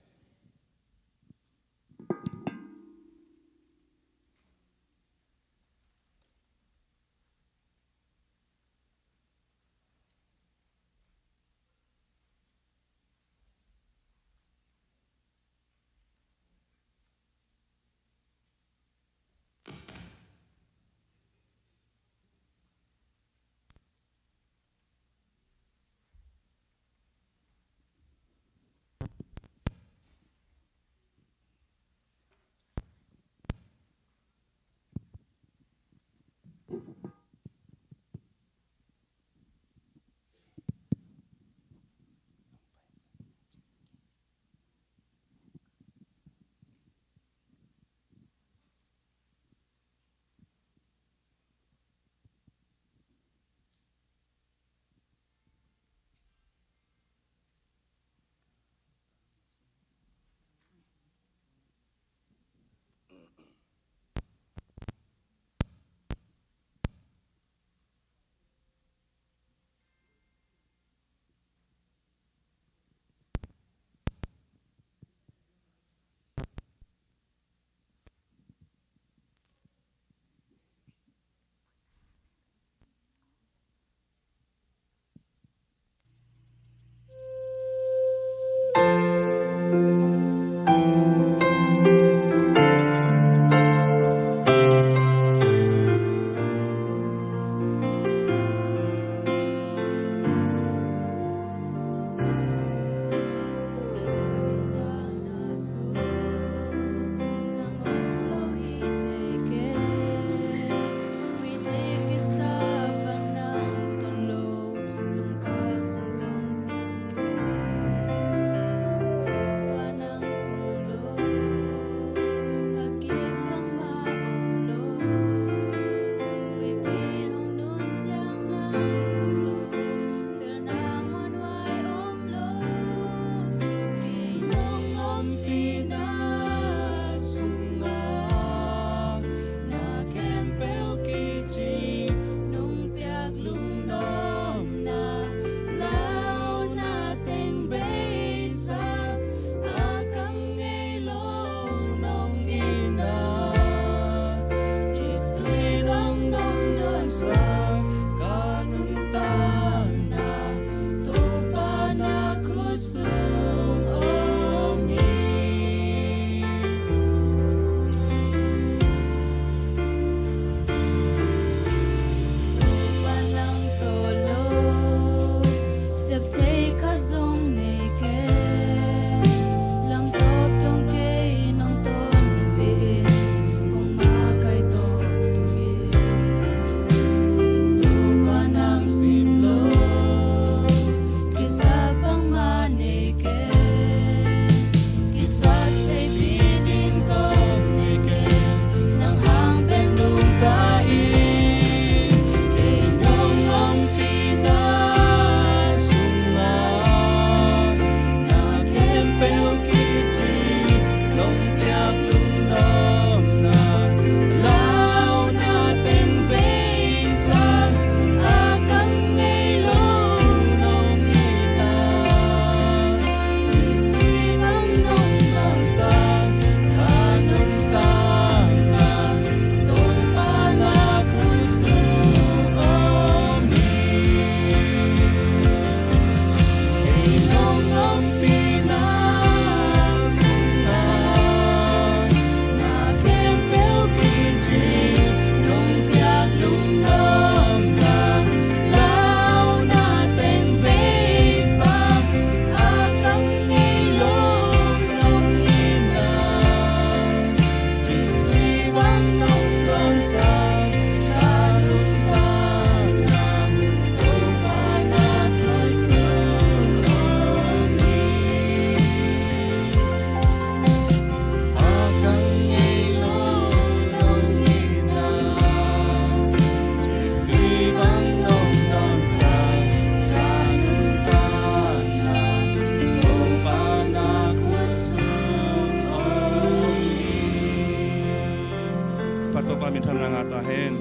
to pa min than nga ta hen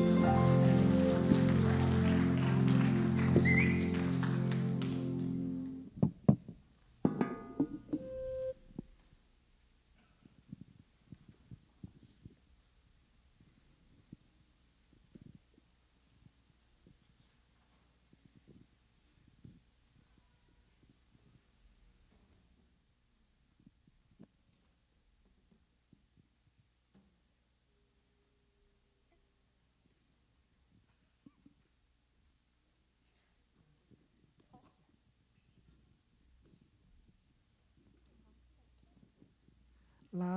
ละ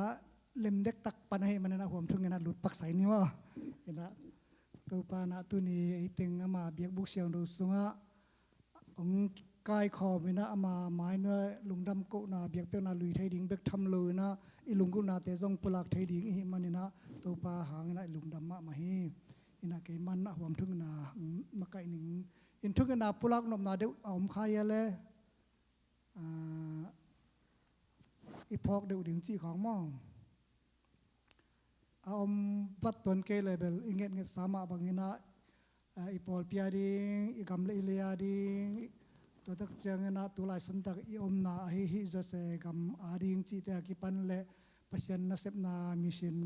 เล่มเด็กตักปันให้มันนะหัวทุ่งเงินหลุดปักใส่นี่ว่าเห็นนะตัวปานะตัวนี้ไอ้เต็งอามาเบียกบุกเสียงดูสุงะองกายคอมีนะอามาไม้เนื้อลุงดำโกนาเบียกเปียนาลุยไทยดิ่งเบียกทำเลยนะอีลุงกุนาเตซองปลักไทยดิ่งอีมันนี่นะตัวปาหางนะลุงดำมาให้อินะเกมันนะหัวทุ่งนามาไกหนึ่งอินทุ่งนาปลักนมนาเดี๋ยวเอาขายเลยอีพอกเดือดดึงจีของมองเอาวัดต้นเกลเลยเบลอิงเงสามารถบางนะอีพอลพิอาดิงอีกำเลเลียดิงตัวตักเจียงนะตัวลายสันตักอีอมนาฮิจะเสกำอาดิงจีเตะกิปันเละปัศยันนัสเซปนามิชิน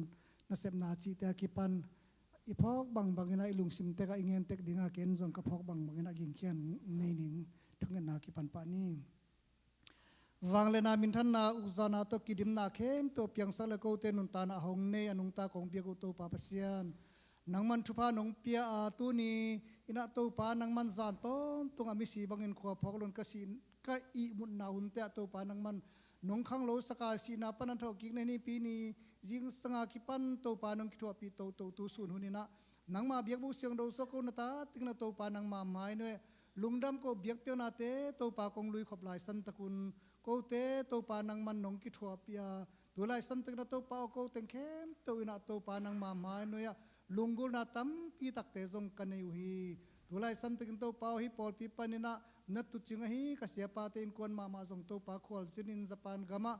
นัสเซปนาจีเตะกิปันอีพอกบางนะอีลุงซิมเตะอิงเงเตกดิ่งอาเกนจงกับพอกบางนะกิงเขียนในนิ่งทุกเงินนากิปันปานีวังเลนามินทันนาอุจานาตกิดิมนาเข้มตัวเพียงสักเลโกเตนุนตานาหงเนอนุงตาของเปียกุโตปาปเซียนนังมันทุพานงเปียอาตุนีอินาโตปานังมันจานต้นตรงอามิสีบังเงินขวบพอกลนกสินก็อีมุนนาหุนเตะโตปานังมันนงขังโลสกาสีนาปนันทอกิกในนี้ปีนี้จิงสงากิปันโตปานงกิทวปีโตตูสุนหุนินะนังมาเบียกบุเสียงโดสกุนตาติงนาโตปานังมาไม้เนยลุงดำก็เบียกเปียนาเตโตปากงลุยขบลายสันตะกุนโกเตตัวปานังมันนงกิทัวปียตัวไล่สันติกนาตัวปาโกเตงเข้มตัวอินาตัวปานังมาไม้เนียลุงกุนาตั้มปีตักเตจงกันอยู่ฮีตัวไล่สันติกตัวปาฮิปอลปีปานินะนัดตุจิงฮีกเสียปาเตนกวนมาจงตัวปาขวลสินินสปานกามะ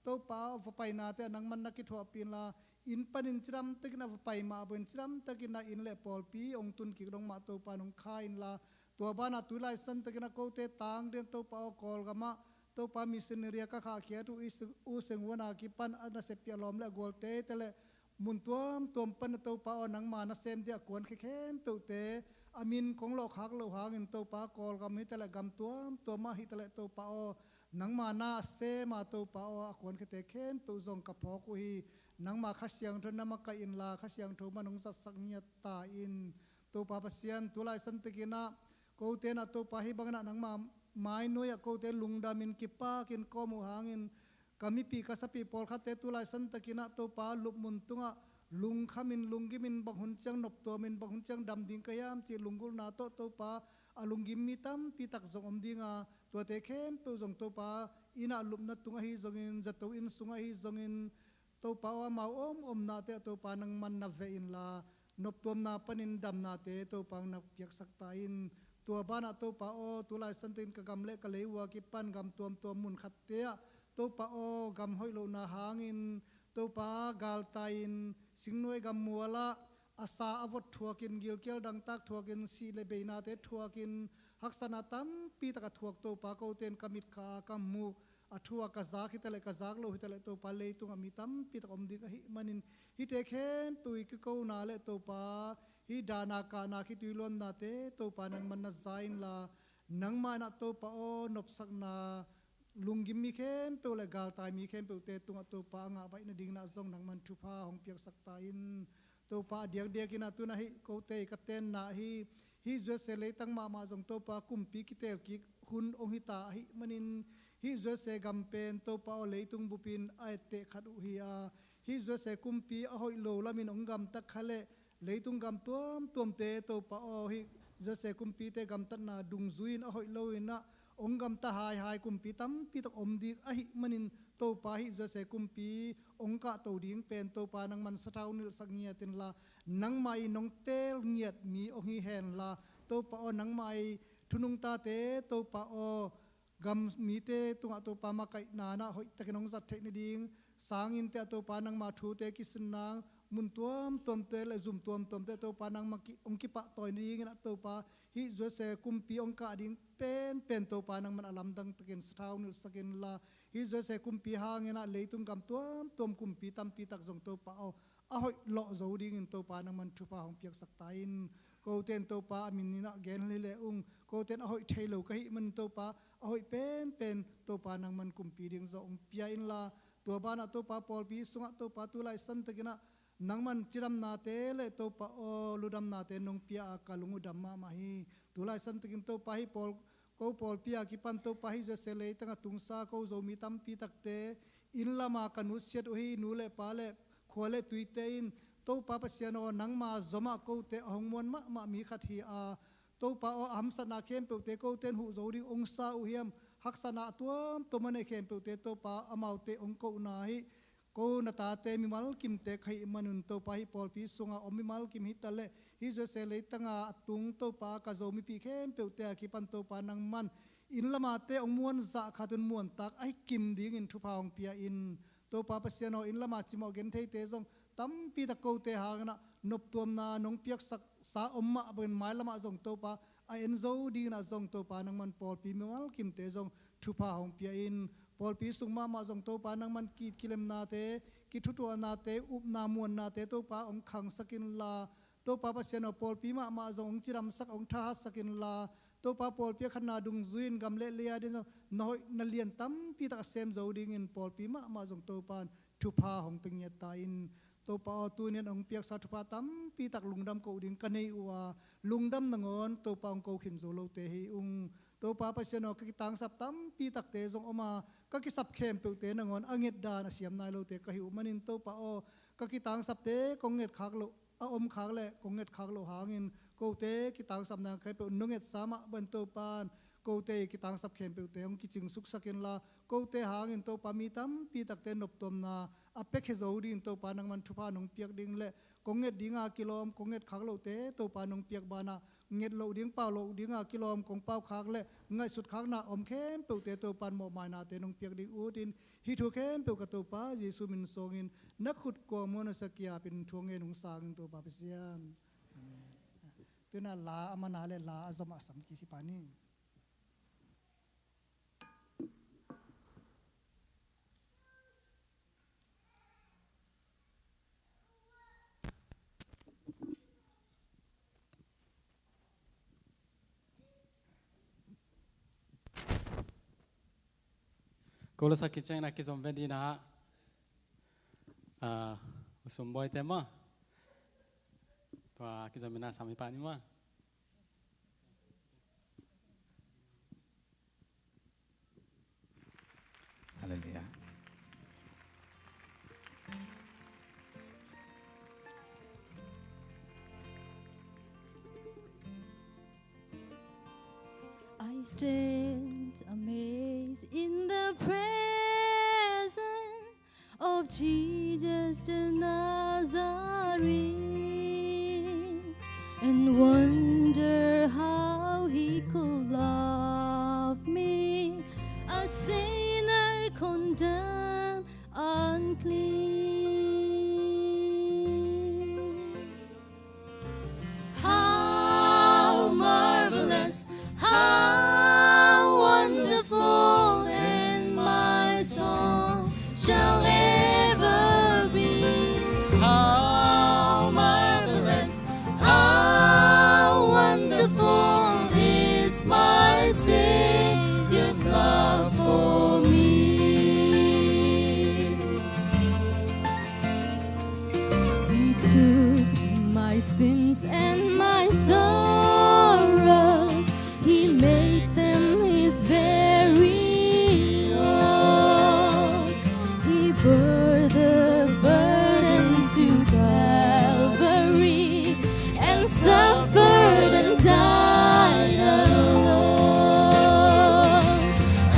ตัวปาฟไปนาเตนังมันนักกิทัวปีละอินปานินจิรัมตะกินาฟไปมาบนจิรัมตะกินาอินเล่ปอลปีองตุนกิกดงมาตัวปานงคายละตัวบ้านาตัวไล่สันติกนาโกเตตางเรียนตัวปากอลกามะตัวปามิสเนเรียก็ขาเขียตุอุเสงวนากิปันอันเสพยาลอมและกอลเตเตเลมุนตัวปันตัวปาอนังมานาเซมเดียกวนเข้มตัวเตอามินของโลกหักโลหาเงินตัวปากอลกามิเตเลกำตัวมาฮิตเลตัวปาอนังมานาเซมาตัวปาอกวนเตเข้มตัวจงกับพอกุฮีนังมาขสียงทนามกอินลาขสียงทมันงสัสังเนียตาอินตัวปาปเสียนตัวลายสันติกินะโกเตนะตัวปาฮิบังนะนังมาไม้น้อยโกเตลุงดามินกิปากินโกมูหางินกามิปีกัสปีปอลขัดเตตุไลสันตะกินะตัวปาลุกมุนตุงะลุงขามินลุงกิมินบังหุนจังนบตัวมินบังหุนจังดำดิ่งกยามจีลุงกุลนาโตตัวปาอลุงกิมมิตัมปีตักจงอมดิ่งะตัวเตเข้มตัวจงตัวปาอินาลุมนัดตุงะฮิจงอินจัตตัวอินสุงะฮิจงอินตัวปาว่ามาอมนาเตตัวปานังมันนาเวอินลานบตัวนาปนินดำนาเตตัวปังนักเปียกสักตาอินตัวบ้านตัวปาโอตัวลายสันตินกกำเล็กกะเลวากิปันกำตัวมุนขัดเตะตัวปาโอกำหอยโลนาหางินตัวปากาลตาอินสิงนวยกำมัวละอาสาอวดทัวกินกิลเกลดังตักทัวกินสีเลเบนาเตทัวกินฮักษณะตั้มปีตะกทัวตัวปาโกเตนกมิดขากำมูอทัวกะจากฮิตะเลกะจากโลฮิตะเลตัวปาเลยตุงมิตั้มปีตะอมดิกฮิมันินฮิเตเข้มปุยกิโกนาเลตัวปาฮิดานาคานาคิตุลอนนาเตตัวปานังมันนาไซน์ลานังมานาตัวปาโอนบสักนาลุงกิมมีเข้มเปลเลยกาลตายมีเข้มเปลเตตุงตัวปางาไปนดิ่งนาซองนังมันทุพาของเปียกสักตาอินตัวปาเดียกกินาตุนาฮิโกเตกเตนนาฮิจวเซเลตังมาจงตัวปากุมปีกิเตลกิหุนองหิตาฮิมันินฮิจวเซกัมเป็นตัวปาเลตุงบุปินไอเตขัดอุฮิอาฮิจวเซกุมปีอหอยโลลามินองกัมตักขะเลเลยตุงกำตัวเตตัวปะอหิจะเสกุมปีเตกำตันนาดุงซุยนอหอยโลยนะองกำตาหายกุมปีตั้มปีตกอมดีอหิมันินตัวปะหิจะเสกุมปีองกะตัวดิ้งเป็นตัวปะนังมันสะเทานิลสักเงียตินละนังไม่นองเตลเงียดมีองหิแหนละตัวปะอนังไม่ทุนุงตาเตตัวปะอกำมีเตตัวปะมาไกนานะหอยตะกินองสัตเทนดิ้งสางอินเตตัวปะนังมาทูเตกิสนาง มุนตัวมเตเลจุมตัวมเตตัวปานังมักองกิปะต่อยนี้งินะตัวปาฮิจเสกุมปีองกาดิ่งเป็นตัวปานังมันอลัมดังตะเกินสทาวนุสกินลาฮิจเสกุมปีหางินะเลยตุงกำตัวมกุมปีตัมปีตักจงตัวปาเอาหอยหล่อโจดิ่งตัวปานังมันทุพาของเปียกสักตายก็เต้นตัวปามินนินะเกนเลยก็เต้นเอาหอยเทโลกะฮิมันตัวปาเอาหอยเป็นตัวปานังมันกุมปีดิ่งจงปีอินลาตัวปานะตัวปาปอลปีสุงะตัวปาตุไลสันตะกินะนังมันจิรัมนาเตเลตัวปะโอลุดัมนาเตนงพิอากัลุงุดัมมาฮีตุลายสันติกินตัวปะฮีปอลก็ปอลพิอากิปันตัวปะฮีจะเสเลตั้งตุงซาก็โจมีตัมปีตักเตอินละมากันุเสียดโอฮีนูเลปาเลขวเลตุยเตอินตัวปะปะเสียนอนังมาจมาก็เตหงมวนมามีขัดฮีอาตัวปะโออัมสนาเข้มเปเตก็เตนหูโจดิองซาอุเฮียมหักสนาตัวมันเข้มเปเตตัวปะอมาวเตองโกนาฮีก็นาตาเตมิมัลกิมเตใครมันนุนตัวปะฮิปอลปีสุงาอมิมัลกิมฮิตาเลฮิจเสเลตั้งอาตุงตัวปะกะโจมิปีเข้มเปียวเตะกิปันตัวปะนังมันอินละมาเตองมวนจะขาดุนมวนตักไอกิมดิ่งอินทุพาวงเปียอินตัวปะเปเสียนออินละมาจิมอเกนเทเตจงตั้มปีตะโกเตหางนะนบตัวนาน้องเปียกสักสาอมมาเป็นไม้ละมาจงตัวปะไอเอ็นโจดีนะจงตัวปะนังมันปอลปีมิมัลกิมเตจงทุพาวงเปียอินปอลปีสุงมาจงตัวปะนังมันกีดกิเลมนาเตกิทุตัวนาเตอุปนามวนนาเตตัวปะองขังสกินลาตัวปะเสียนอปอลปีมาจงองจิรัมสักองท้าสกินลาตัวปะปอลปีขนาดุงซุยนกำเลียดินน้อยนเลียนตั้มปีตะเซมโจดิงินปอลปีมาจงตัวปานทุพาของเป็นเยตาอินตัวปะตัวเนี่ยองเปียกสัตว์ปะตั้มปีตักลุงดำกูดิ่งกันในอัวลุงดำนงอนตัวปะองกูขินโจโลเตหิอุงตัวปะเสียนอกิตังสับตั้มปีตักเตจงออกมาก็กิสับเข้มเปเตนงอนอังเงดดานะเสียมนายโลเตกะหิวมันินตัวปะโอก็กิตังสับเตกงเงดขากโลอมขากเลยกงเงดขากโลหางินโกเตกิตังสับนางใครเปนงเงดสามะบรรโตปานโกเตกิตังสับเข้มเปเตองกิจิงสุกสกินลาโกเตหางินตัวปามีตั้มปีตักเตนบตมนาอเปกเฮโจดินตัวปานังมันทุพานงเปียกดิ่งเละกงเงดดิ่งอากิโลมกงเงดขากโลเตตัวปานงเปียกบานาเงดโลดิ่งเป้าโลดิ่งอากิโลมกงเป้าขากเละไงสุดขากนาอมเข้มเปเตตัวปานโมมานาเตนงเปียกดิ่งอูดินฮิทุเข้มเปกตัวปาเยซูมินโซงินนักขุดกวมนสกียเป็นทวงเงินหงสางินตัวปาเปเซียนตัวน่าลาอามานาเลลาอาจมาสัมกิขิปานีก็รู้สึกคิดจังนะคิดสมเป็นดีนะสมบูรณ์เต็มมั้งตัวคิดสมเป็นน่าสามีปานี่มั้ง Hallelujah. I stand amazed in the presence of Jesus the Nazarene and wonder how he could love me, a sinner condemned unclean. How marvelous, how wonderful, and my song shall ever be. How marvelous, how wonderful is my Savior's love for me. He took my sins and my sorrow, he made them his very own. He bore the burden to Calvary and suffered and died alone.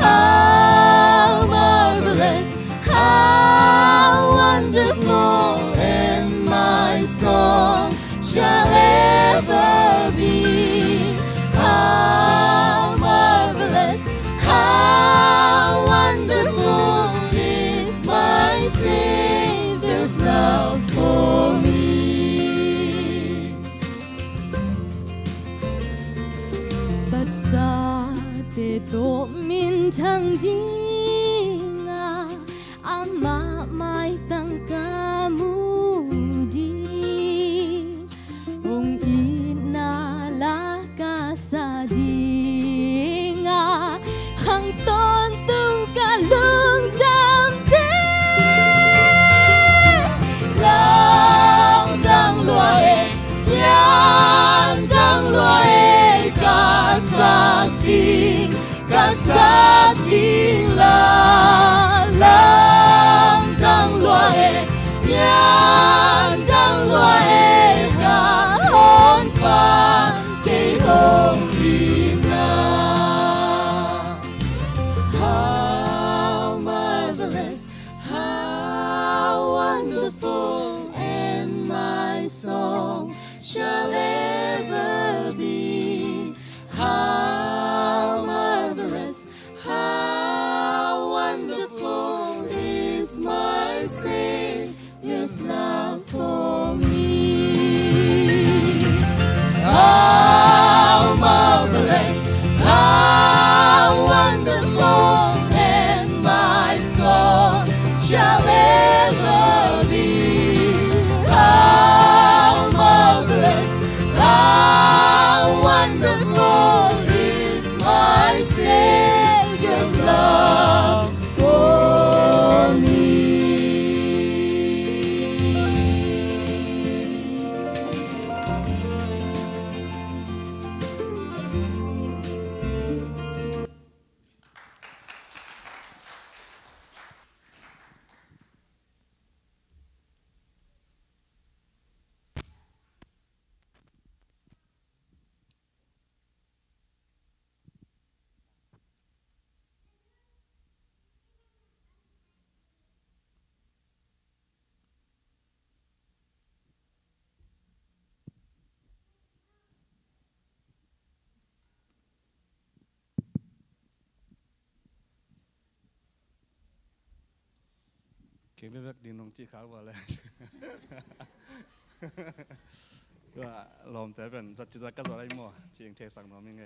How marvelous, how wonderful, and my song shall ever be. How marvelous, how wonderful is my Savior's love for me. tổ min thăng đi ngà ama mai tăng ca mu đi ông ina la ca sa đi ngà hằng tôn tung ca lương đam đê lang dang lua e yang dang lua e ca sa đi la lang dang lua e yang dang lua e ca hôn pa cây hồng ina. How marvelous, how wonderful, and my song shall ever be. How marvelous, how wonderful is my Savior's love for me. How marvelous, how wonderful, and my song shall ever be. How marvelous, how wonderful is my Savior's love for me. Kể về việc đi nông chỉ khá quáเลย ว่าลมแต่เป็นจัดจิตก็จะได้มั่วจริงเทสังน้องยังไง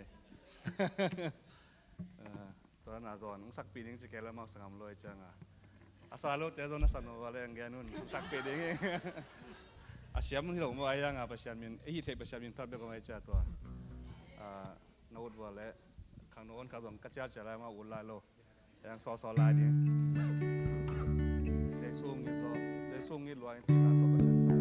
ตอนน่าจอนสักปีนึงจะแก่แล้วมาสังคมลอยจังอ่ะอาสาลูกแต่ตอนนั้นสันนว่าอะไรอย่างเงี้ยนู่นสักปีนึงอาเซียมันที่หลงมาอย่างอ่ะประชาชนไอ้ที่เทประชาชนพลาดไปก็ไม่เจอตัวนวดว่าแล้วข้างโน้นเขาส่งกระเช้าจะอะไรมาอุ่นลายโลอย่างซอลายนี่ได้สู้งี้ก็ได้สู้งี้ลอยจริงนะตัวประชาชน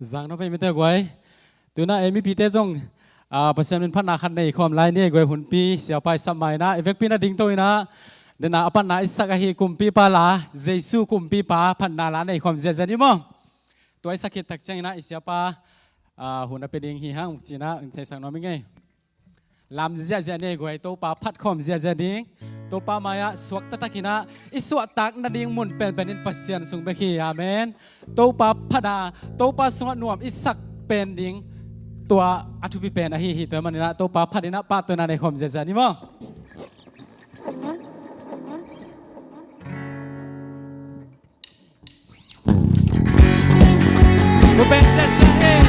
giang nó phải mới tới quay từ na em bị té rongประชาชนพัฒนาคันในความไล่เนี่ยกวยหุ่นปีเสียไปสมัยนะเอเวกปีน่ะดิ้งตัวนะเดน่ะอปันน่ะอิสักฮีกุมปีปาลาเยซูกุมปีปาพันนาลาในความเจริญนี่มั้งตัวไอ้สักเหตุตักใจนะอิเสียปาหุ่นน่ะเป็นเองฮีฮังจีนะเทสังน้อยไม่ไงลำเจริญเนี่ยกวยตัวปาพัดความเจริญดิ้งตัวปามายะสวกตะตะกินะอิสวกตักน่ะดิ้งมุนเป็นนินปัสเซียนสุงเบคีอาเมนตัวปาพัดาตัวปาสวกนวมอิสักเป็นดิ้งตัวอัตุพิเป็นอะฮีตัวมันนี่นะตัวป้าพัดนี่นะป้าตัวนั้นในความเจริญนี่มั้งตัวเป็นเจริญเอง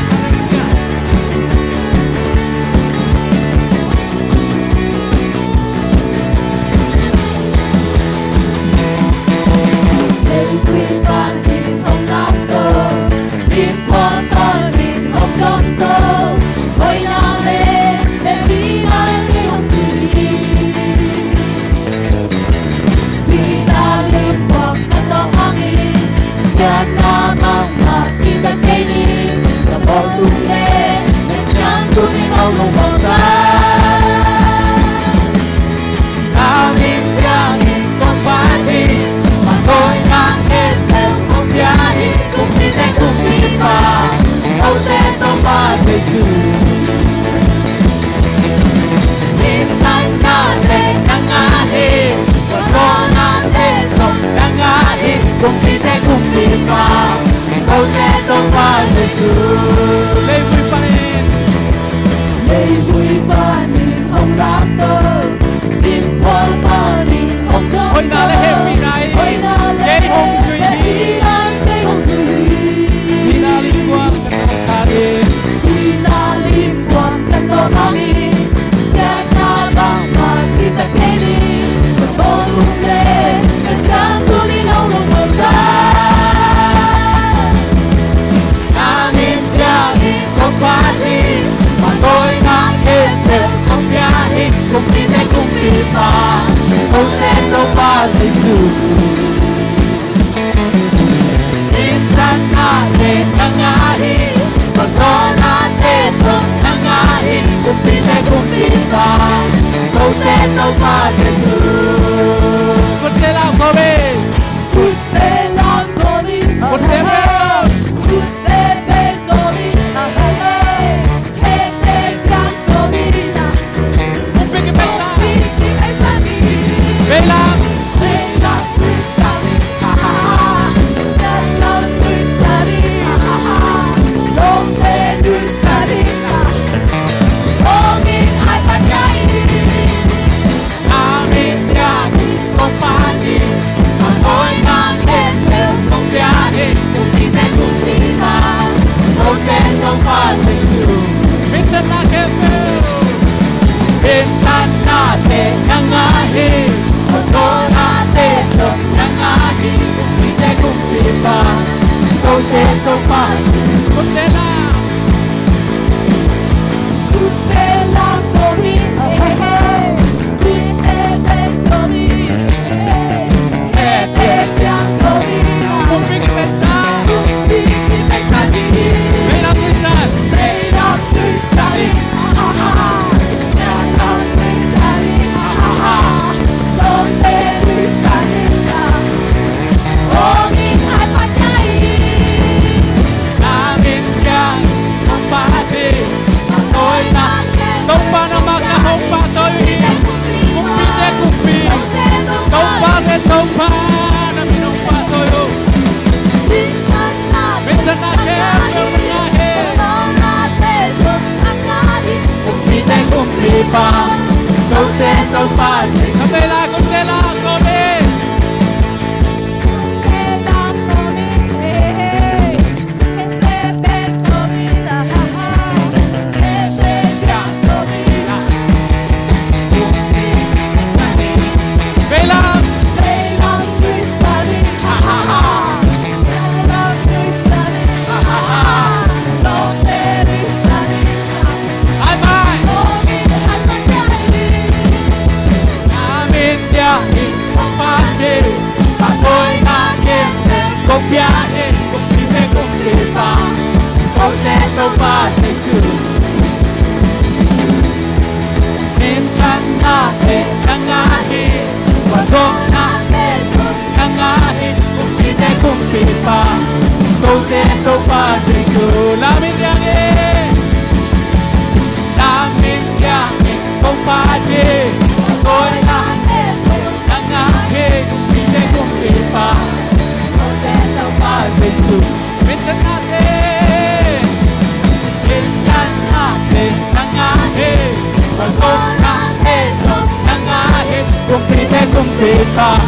pa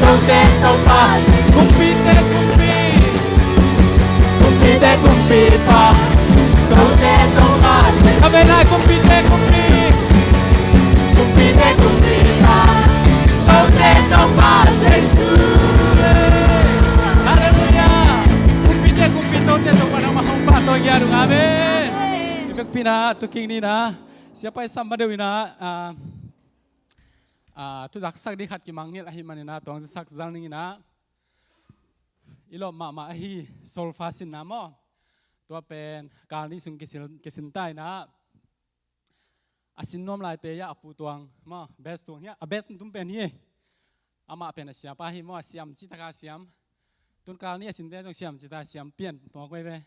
tau te tau pa kumpi te kumpi kumpi te kumpi pa tau te tau pa kabela kumpi te kumpi kumpi te kumpi pa tau te tau pa Jesus haleluya kumpi te to para mahong pa to yaru amen ibek pina to king ni na siapa yang sama dewi na tu sak di khat ki mangil ahi manina tong sak zal ni na ilo ma ahi sol fasin na mo tua pen kal ni sung kisin tai na asin nom lai te ya apu tuang mo best tuang ya best tum pen hi ama pen siapa hi mo siam cita ka siam tun kal ni asin te jong siam cita siam pian mo kwe ve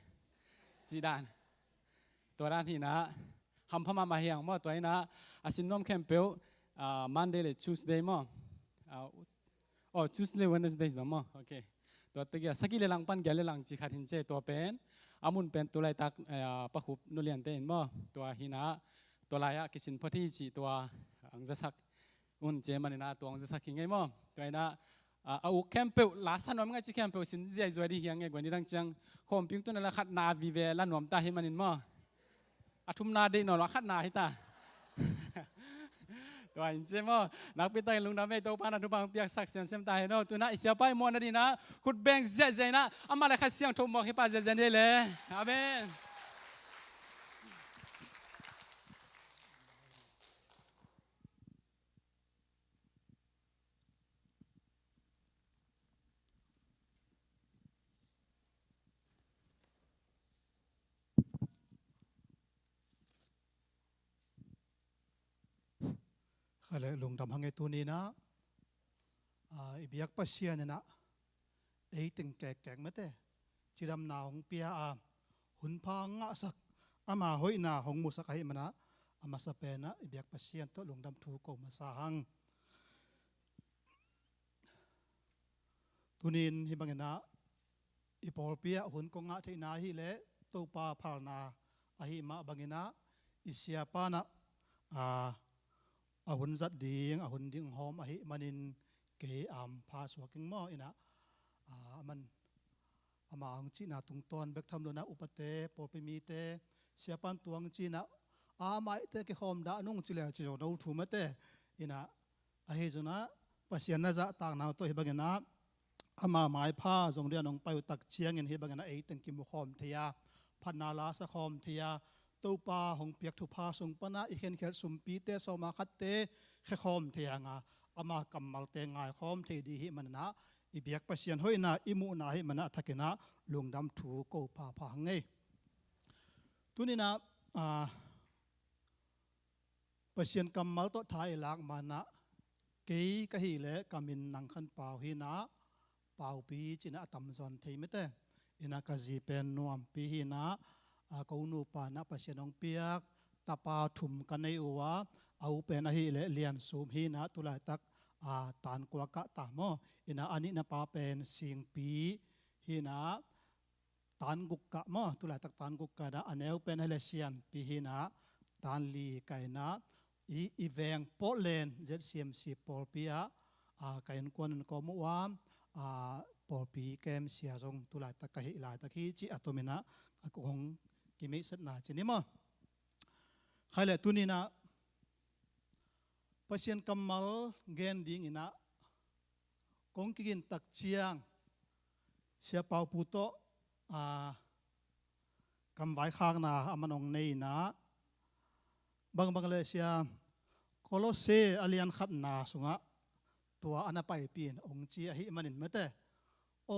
ci danตัวด้านที่นะทำพม่ามาเฮียงมั่วตัวนี้นะอาศินนอมแคมเปลMonday หรือ Tuesday มั่วTuesday Wednesday สมั่วโอเคตัวตะกี้สักกี่เลลังปันแกเลลังจีขัดหินเจตัวเป็นอามุนเป็นตัวไรตักปะขุบนุเลียนเต้นมั่วตัวหินะตัวไรอะกิสินพอดีจีตัวอังจะสักอุ่นเจมันนะตัวอังจะสักหิงไงมั่วตัวนี้นะเอาแคมเปลลาสันน้อมไงจีแคมเปลสินใจสวยดีเฮียงไงกว่านี้ดังจังคอมพิวตัวนั้นละขัดนาวิเวลันน้อมตาให้มันมั่วอาทุมนาเดนอลขัดนาฮิตาตัวอินเจมอนักพิทักษ์ลุงดำไม่ตัวพานัทุบังเปียกสักเสียงเสียงตายเนาะตัวน่ะอิสยาไปมอนาดีนะขุดแบงเจนะอามาเลยขัดเสียงทุ่มบอกให้ป้าเจนี่เลยอาเมนอะไรลุงดำหังไอตัวนี้นะอีเบียกปัสเซียนนะไอตึงแกงไม่แต่จีดำนาของเปียหุ่นพางะสักอามาหอยนาของมุสักให้มันนะอามาสเปนะอีเบียกปัสเซียนตัวลุงดำถูกมาสาหังตัวนี้ที่บางนะอีปอลเปียหุ่นกงะที่นาฮิเละตัวปลาพานาอาหิมาบางนะอิเซียปานะอาหุ่นจัดดีอาหุ่นดิ้งหอมอาหิมันินเกอามพาสวกิงหม้ออินะมันอามาอังจีนาตุงตอนเบกทำโลนะอุปเตปอลไปมีเตเสียปันตัวอังจีนะอามาเตเกหอมดานุ่งจิเลจิโจดาวถูมเตอินะอาหิจนะปัสยานะจะต่างนาตัวเฮบังนะอามาหมายผ้าทรงเรียนองไปตักเชียงเงินเฮบังนะไอตังกิมุหอมเทียพันนาลาสะหอมเทียตัวปลาหงเปียกถุพาสงปนะอีเห็นแค่สุมปีเตสมาคัดเตแค่คอมเทียงอามากำมัลเตงไงคอมเทดีหิมันนะอีเบียกปัสยันห้อยนะอิมูนาหิมันนะทักนะลุงดำถูโกพาพังไงทุนี้นะปัสยันกำมัลตัวท้ายหลักมันนะเกยกะฮีเละกามินนังขันเปล่าหินะเปล่าปีจินะตำซอนเทมิเตอินะกะจีเป็นนวมปีหินะกนูปานะปัสยานองเปียกตาปาถุมกันในอวะเอาเป็นอาหิเลเลียนสูมหินะตุลาตักตานกวากะตามออินะอันนี้นะปาเป็นเสียงปีหินะตานกุกกะมอตุลาตักตานกุกกะนะอันเอวเป็นเฮเลเซียนปีหินะตานลีไกนะอีแวงโปเลนเจ็ดเซียมสีปอลปียไก่นกวนก็มัวปอลปีแกมเสียทรงตุลาตักกะหิลายตักหิจิอัตโมนะกงกิมิสัตนาเจนี่มั้งใครเลยตุนีนะปัสยันกำมัลเกนดิ้งอินะกงกินตักเชียงเสียเป่าปุโตกำไว้ข้างนาอามันองในนะบางเลยเสียโคโลเซอเลียนขัดนาสุงะตัวอันนั้นไปปีนองจีอหิมันเห็นไหมเต้โอ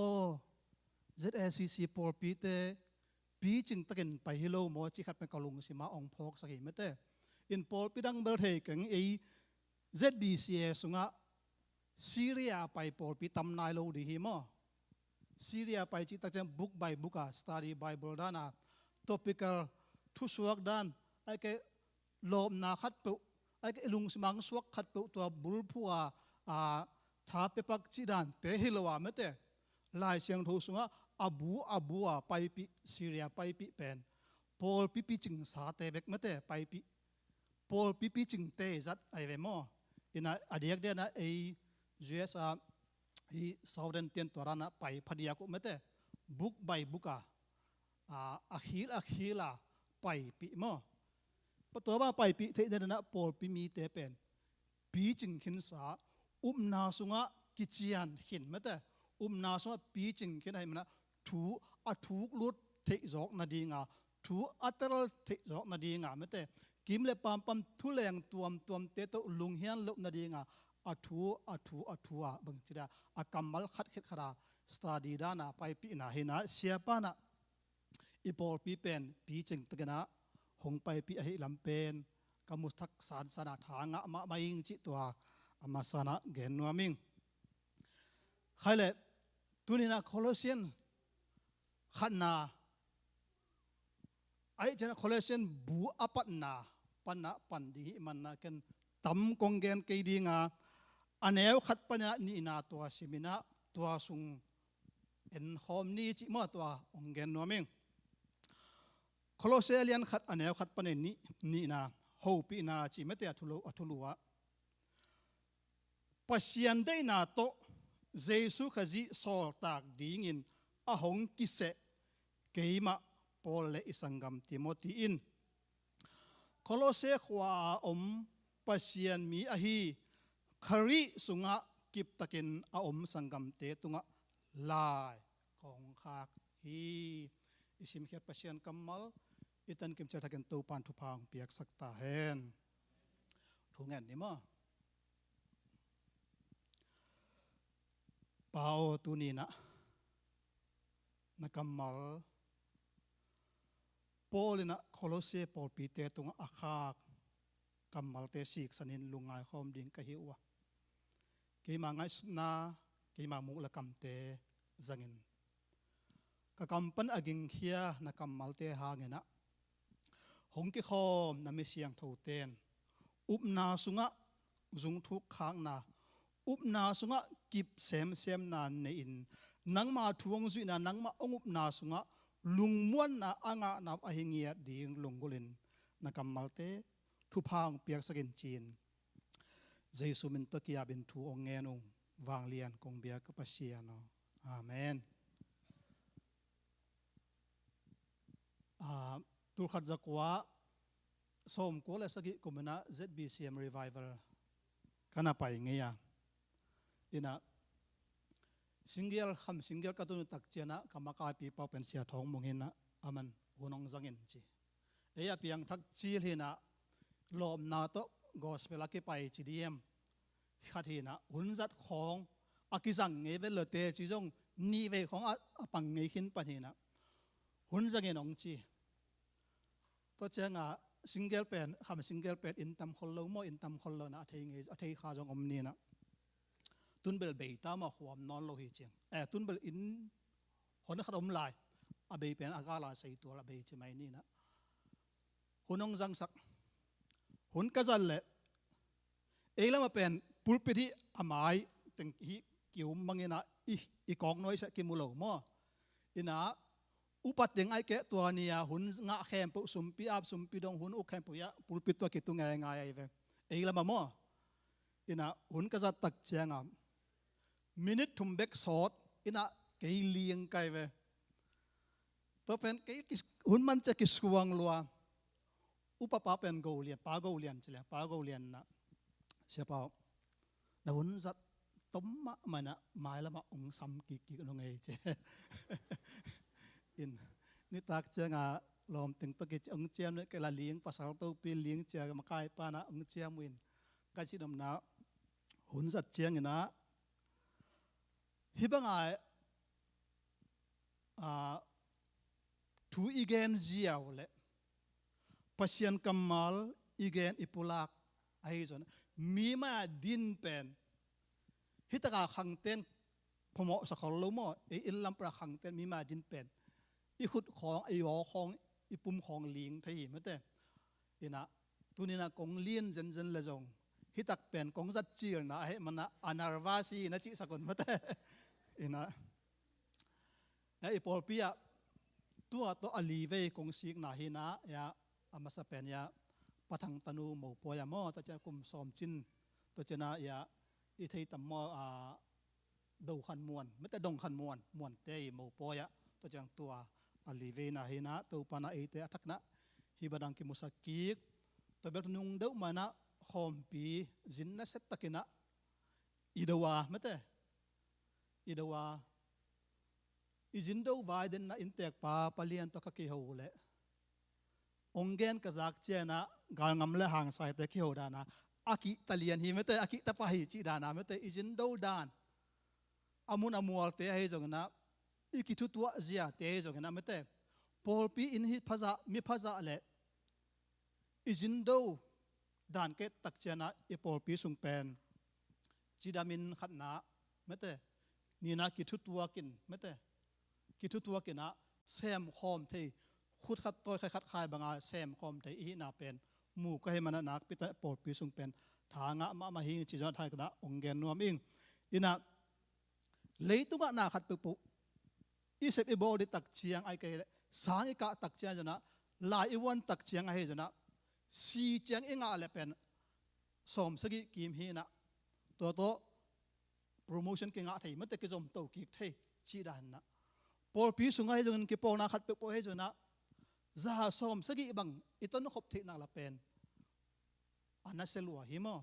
ZSCC ปอลปีเตปีจึงตะเกินไปฮิโลโมจิขัดเป็นกลุงสิมาองพกสักหิมเตอินปอลปีดังเบลเทกังไอ ZBCA สุงะซีเรียไปปอลปีตำนายโลดีหิมอซีเรียไปจิตะเจมบุกใบบุกา study Bible ด้านะtopical ทุสวกด้านไอแกลมนาขัดเปไอแกลุงสมังสวกขัดเปตัวบุลพัวท้าเปปักจิดานเตฮิโลวาเมเตลายเสียงทูสุงะอาบูไปปีซีเรียไปปีเป็นปอลปีจึงสาเตเบกเมเตไปปีปอลปีจึงเตจัดไอเวมออินะอดียกเดียนะไอ USA อี Southern เตียนตัวรานะไปพอดีกุไม่แต่บุกใบบุกอาคีลาไปปีมอปตัวว่าไปปีเทเดนะปอลปีมีเตเป็นปีจึงขินสานาสุงะกิจยันหินไม่แต่นาสุงะปีจึงขินให้มันนะถูกลุดเทจอกนาดีงาถูอัตรเทจอกนาดีงาไม่แต่กิมเลปามทุเลงตัวเตโตลุงเฮียนลุนาดีงาถูบังจีดาอากำมัลขัดขราสตาดีดานาไปปีนาเฮนะเสียปานะอีปอลปีเป็นปีจึงตะกันนะหงไปปีอหิลำเป็นกมุทักสารสนาทางะมาไม่ยิงจิตัวอามาสนะเกนนัวมิงใครเลยตุนินาโคลอสเซียนขันนาไอ้เจ้าโคลอสเซียนบูอปันนาปันดีมันนะกันตำกงเกนเกดีงาอันเอวขัดปัญญานี่นาตัวสิมินะตัวสุงเอ็นหอมนี่จิมาตัวองเกนนัวมิงโคลอสเซียนขัดอันเอวขัดปัญญานี่นาฮูปีนาจิไม่แต่ทุลัวปัศยันได้นาโตเยซูขจิสอลตากดิ่งินอาหงกิเสเกยมาปอลเลอิสังกัมติโมธีอินโคลอสเซขวาปัศยันมีอหีคาริสุงะกิบตะกินอาสังกัมเตตุงะลายของขากฮีอิสิมเขียปัศยันกัมมัลอิตันกิมจะทักันตูปันทุพังเปียกสักตาเฮนทุงเงินนี่มั้งเปล่าตูนี่นะนักกัมมัลปอลินะโคลอสเซปอลปีเตตุงอาคากกัมมัลเตสิกสันินลุงไงคอมดิ่งกะฮิวะกีมาไงสุนากีมามุละกัมเตจังินกะกัมปันอกิงเฮียนักกัมมัลเตหาเงินะหงกิคอมนามิเสียงทูเตนอุปนาสุงะจุงทุกข้างนาอุปนาสุงะกิบเซมนานในอินนังมาทวงสุนานังมาองอุปนาสุงะลุงม้วนนาอ่างนับอหิงเงียดิ่งลุงกุลินนักกัมมัลเตทุพางเปียกสกินจีนเยซูมินตะกี้บินทูองเงนุงวางเลียนกงเบียกปัสเซียนอาเมนตุลขัดจักวะสมโกเลสกิกุมนะ ZBCM Revival กันไปเงียอินะสิงเกลคำสิงเกลกัตุนตักเจนะกรรมการปีเป่าเป็นเสียทองมงเห็นนะอามันหุ่นองจังเงินจีเอียเพียงทักจีเห็นนะลมนาโตกอสเปลักไปจีดีเอ็มขัดเห็นนะหุ่นจัดของอากิจังเงเวลเตจีจงนี่เวของอาปังเงขินปะเห็นนะหุ่นจังเงินองจีตัวเจ้าสิงเกิลเป็นคำสิงเกิลเป็นอินตัมคนโลโมอินตัมคนโลนะเทข้าจงอมนี่นะตุนเบลเบย์ตามาขวามนอนโลหิตเจียงตุนเบลอินคนขนมลายอาเบย์เป็นอากาลาใส่ตัวอาเบย์ใช่ไหมนี่นะหุ่นองจังสักหุ่นกระจันเละแล้วมาเป็นปุลปิที่อามายตึงฮิเกี่ยวมังเงินะอีกองน้อยสักกิมุโลโมอินะอุปัตยังไอแกตัวนี้หุ่นงะแคมปุสุมปีอาบสุมปีดงหุ่นอุแคมปุยะปุลปิตัวกิตุงไงไอเวแล้วมาโมอินะหุ่นกระจัดตักเจียงมินิทุมเบกสอดอินะเกยเลียงไกเวตัวเป็นเกยหุ่นมันจะกิสกวงลัวอุปปาเป็นโกเลียนปาโกเลียนใช่ไหมปาโกเลียนนะเสียเปล่าแต่หุ่นจัดต้มมะมันนะหมายละมาองซัมกิลงไงเจอินนี่ตักเจ้าลมถึงตะกี้องเจียมเนี่ยก็ละเลี้ยงภาษาตัวปีเลี้ยงเจ้ามาใกล้ป้านะองเจียมวินก็ชิดมนะหุ่นจัดเจียงนะฮิบังไอทูอีเกนเจียวเลยปัศยันกัมมัลอีเกนอิปุลักไอ้จนมีมาดินเป็นฮิตกาขังเต้นพมสักคนรู้มั้ยอิลลัมประขังเต้นมีมาดินเป็นอีขุดของไอหอของอีปุ่มของเลี้ยงที่ไม่แต่อินะตัวนี้นะกงเลี้ยนเจนเลยจงฮิตักเป็นกงจัดจีรนะให้มันนะอนาร์วาซีนะจิสกุลไม่แต่อินะไอปอลปีอะตัวอลีเวกงสิกนาฮินะยาอามาสเป็นยาปะทังตนูหมู่ปอยามอตัวเจ้ากุมสอมจินตัวเจ้านะยา อีที่ตำมอดูขันมวนไม่แต่ดงขันมวนมวนเตยหมูปอยะตัวจังตัวอลีเวนะเฮนะตัวปานาเอเตอัทักนะฮิบดังกิมุสกิกตัวเบลนุงเดมานะคอมปีจินนะเซตตะกินะอีดาวาไม่แต่อีดาวาอีจินดาวาเดนนะอินเตกปาปเลียนตะกะกิโฮเลองเกนกะซักเจนะกางงำเลหางสายเตกิโฮดานะอากิตะเลียนฮิไม่แต่อากิตะปะฮิจิดานะไม่แต่อีจินดาวดานอามุนอมัวเตะให้จงนะอีกิทุตัวเสียเตะให้จงนะไม่แต่พอปีอินฮิภาษามีภาษาเละอีจินดาวดานเกตตักเจนะอีพอปีสุงเป็นจิดามินขัดนะไม่แต่นี่นะกิทุตัวกินไม่แต่กิทุตัวกินนะเซมคอมเทขุดขัดตัวขัดคายบางอาเซมคอมเทอีน่าเป็นหมู่ก็ให้มันนักปิตาพอปีสุงเป็นทางะมาหิงจิจาไทยกันนะองเกนนัวมิงอินะเลยตุกนาขัดปุกอีเซปอีโบดิตักเชียงไอเกลสางอีกะตักเชียงจนะลายอีวันตักเชียงไอจนะสีเชียงอิงาเลเป็นสมสกิกิมฮีนะตัวโตโปรโมชั่นกิงาไทยมันแต่กิจมโตกิกไทยชีดานนะพอปีสุงไอจนกิปองนาขัดปุกไอจนะจะสมสกิบังอิตันขบทินักละเป็นอันนั้นเซลวะฮิมอ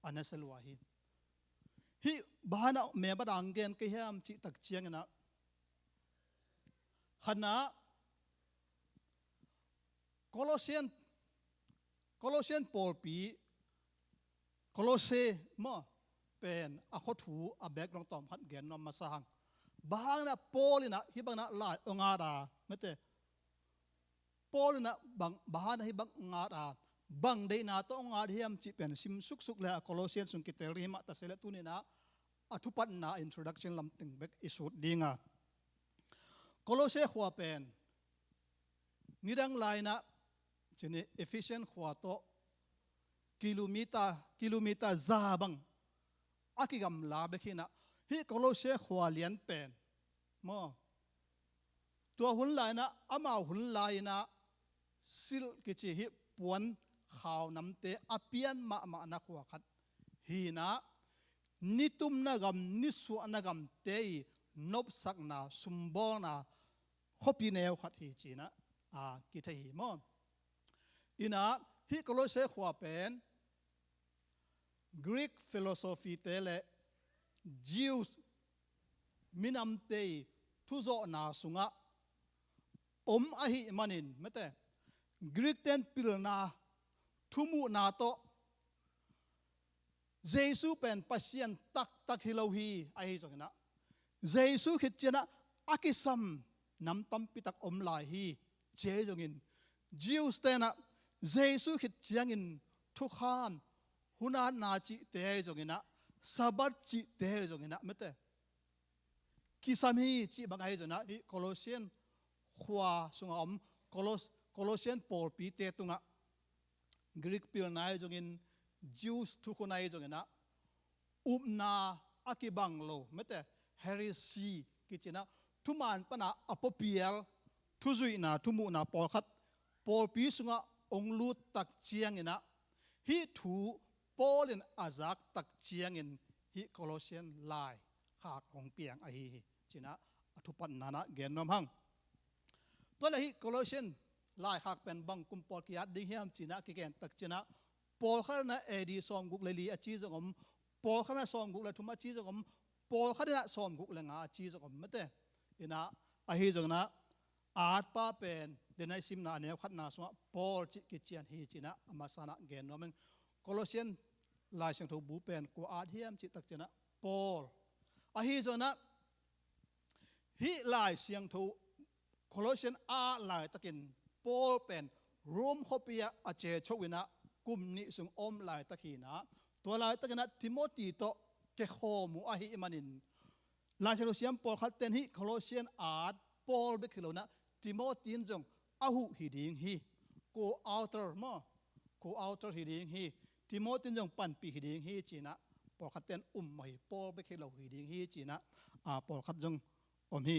อันนั้นเซลวะฮิฮิบ้านเมื่อบัดอังเกนก็เฮียมจิตักเชียงนะขณะโคลอเซียนปอลปีโคลอเซมอเป็นอคถูอเบกรองตอมพัดเกนนอมมาสางบางนะปอลินะฮิบังนะลายองอาดาไม่แต่ปอลินะบางนะฮิบังองอาดาบังเดนาโตองอาเฮียมจิเป็นซิมสุกเลยโคลอเซียนสุงกิเตริมาตัสเลตุนีนะอธุปันนาอินโทรดักชันลำตึงเบกอิสุดดีงาโคลอเซียขวาเป็นนิรังไลนะเช่นเอฟฟิเชนขวาโตกิโลเมตรซาบังอากิกำลาเบกินะฮิโคลอเซียขวาเลียนเป็นมอตัวหุ่นไลนะอามาหุ่นไลนะสิลกิจิฮิปวนข่าวน้ำเตอเปียนมานักหัวขัดฮีนะนิตุมนากำนิสุนากำเตยนบสักนาสุมบอนาขบิเนวขัดฮีจีนะกิเทฮีมอนอินะฮิโคลอเซขวาเป็นกรีกฟิโลโซฟีเตเลจิวส์มินัมเตยทุโซนาสุงะอมอหิมันินไม่แต่กรีกเตนปิลนาทุมุนาโตเยซูเป็นปัสยันตักฮิโลฮีไอจงนะเยซูคิดเจนะอากิซัมน้ำตั้มปิตักอมลายฮีเจจงอินจิวสเตนะเยซูคิดเจียงอินทุกขานหุนานาจิเตจงอินะซาบัดจิเตจงอินะไม่แต่กิสามีจิบางไอจงนะที่โคลอเซียนขวาสุงอมโคลอเซียนปอลปีเตตุงะกรีกพิลนายจงอินจิวส์ทุกคนนายจงอินะอุปนาอากิบังโลไม่แต่เฮริซีกิจนะทุมันปนาอปเปียลทุจุยนาทุมุนาปอลขัดปอลปีสุงะองลูตักเจียงอินะฮิถูปอลินอาซักตักเจียงอินฮิโคลอเซียนลายขากของเปียงไอฮิจินะทุปันนานะเกนนอมหังตัวละฮิโคลอเซียนลายขากเป็นบังกุมปอลกิยัดดิเฮียมจินะกิเกนตักจินะปอลขัดนะเอดีซอมกุกเลลีอาชีจงอมปอลขัดนะซอมกุกเลทุมาชีจงอมปอลขัดนะซอมกุกเลงอาชีจงอมไม่แต่อินะไอฮิจงนะอาจป้าเป็นเดนไอซิมนาเนวขัดนาสวะปอลจิกิเจียนฮีจินะอามาสานะเกนนอมโคลอเซียนลายเสียงทูบูเป็นกูอาเทียมจิตักจินะปอลอาฮิจงนะฮิลายเสียงทูโคลอเซียนอาลายตะกินปอลเป็นรวมคบเปียอาเจชวินะกุมนิสุงอมลายตะขีนะตัวลายตะกินะทิโมธีโตเกโคมูอาฮิอิมานินลายเชลูเซียมปอลขัดเตนฮิโคลอเซียนอาดปอลเบคิโลนะทิโมธีนจงอาหุฮิดิงฮีกูอัลเตอร์มอกูอัลเตอร์ฮิดิงฮีทิโมธีนจงปันปีฮิดิงฮีจีนะปอลขัดเตนมาฮิปอลเบคิโลฮิดิงฮีจีนะปอลขัดจงอมฮี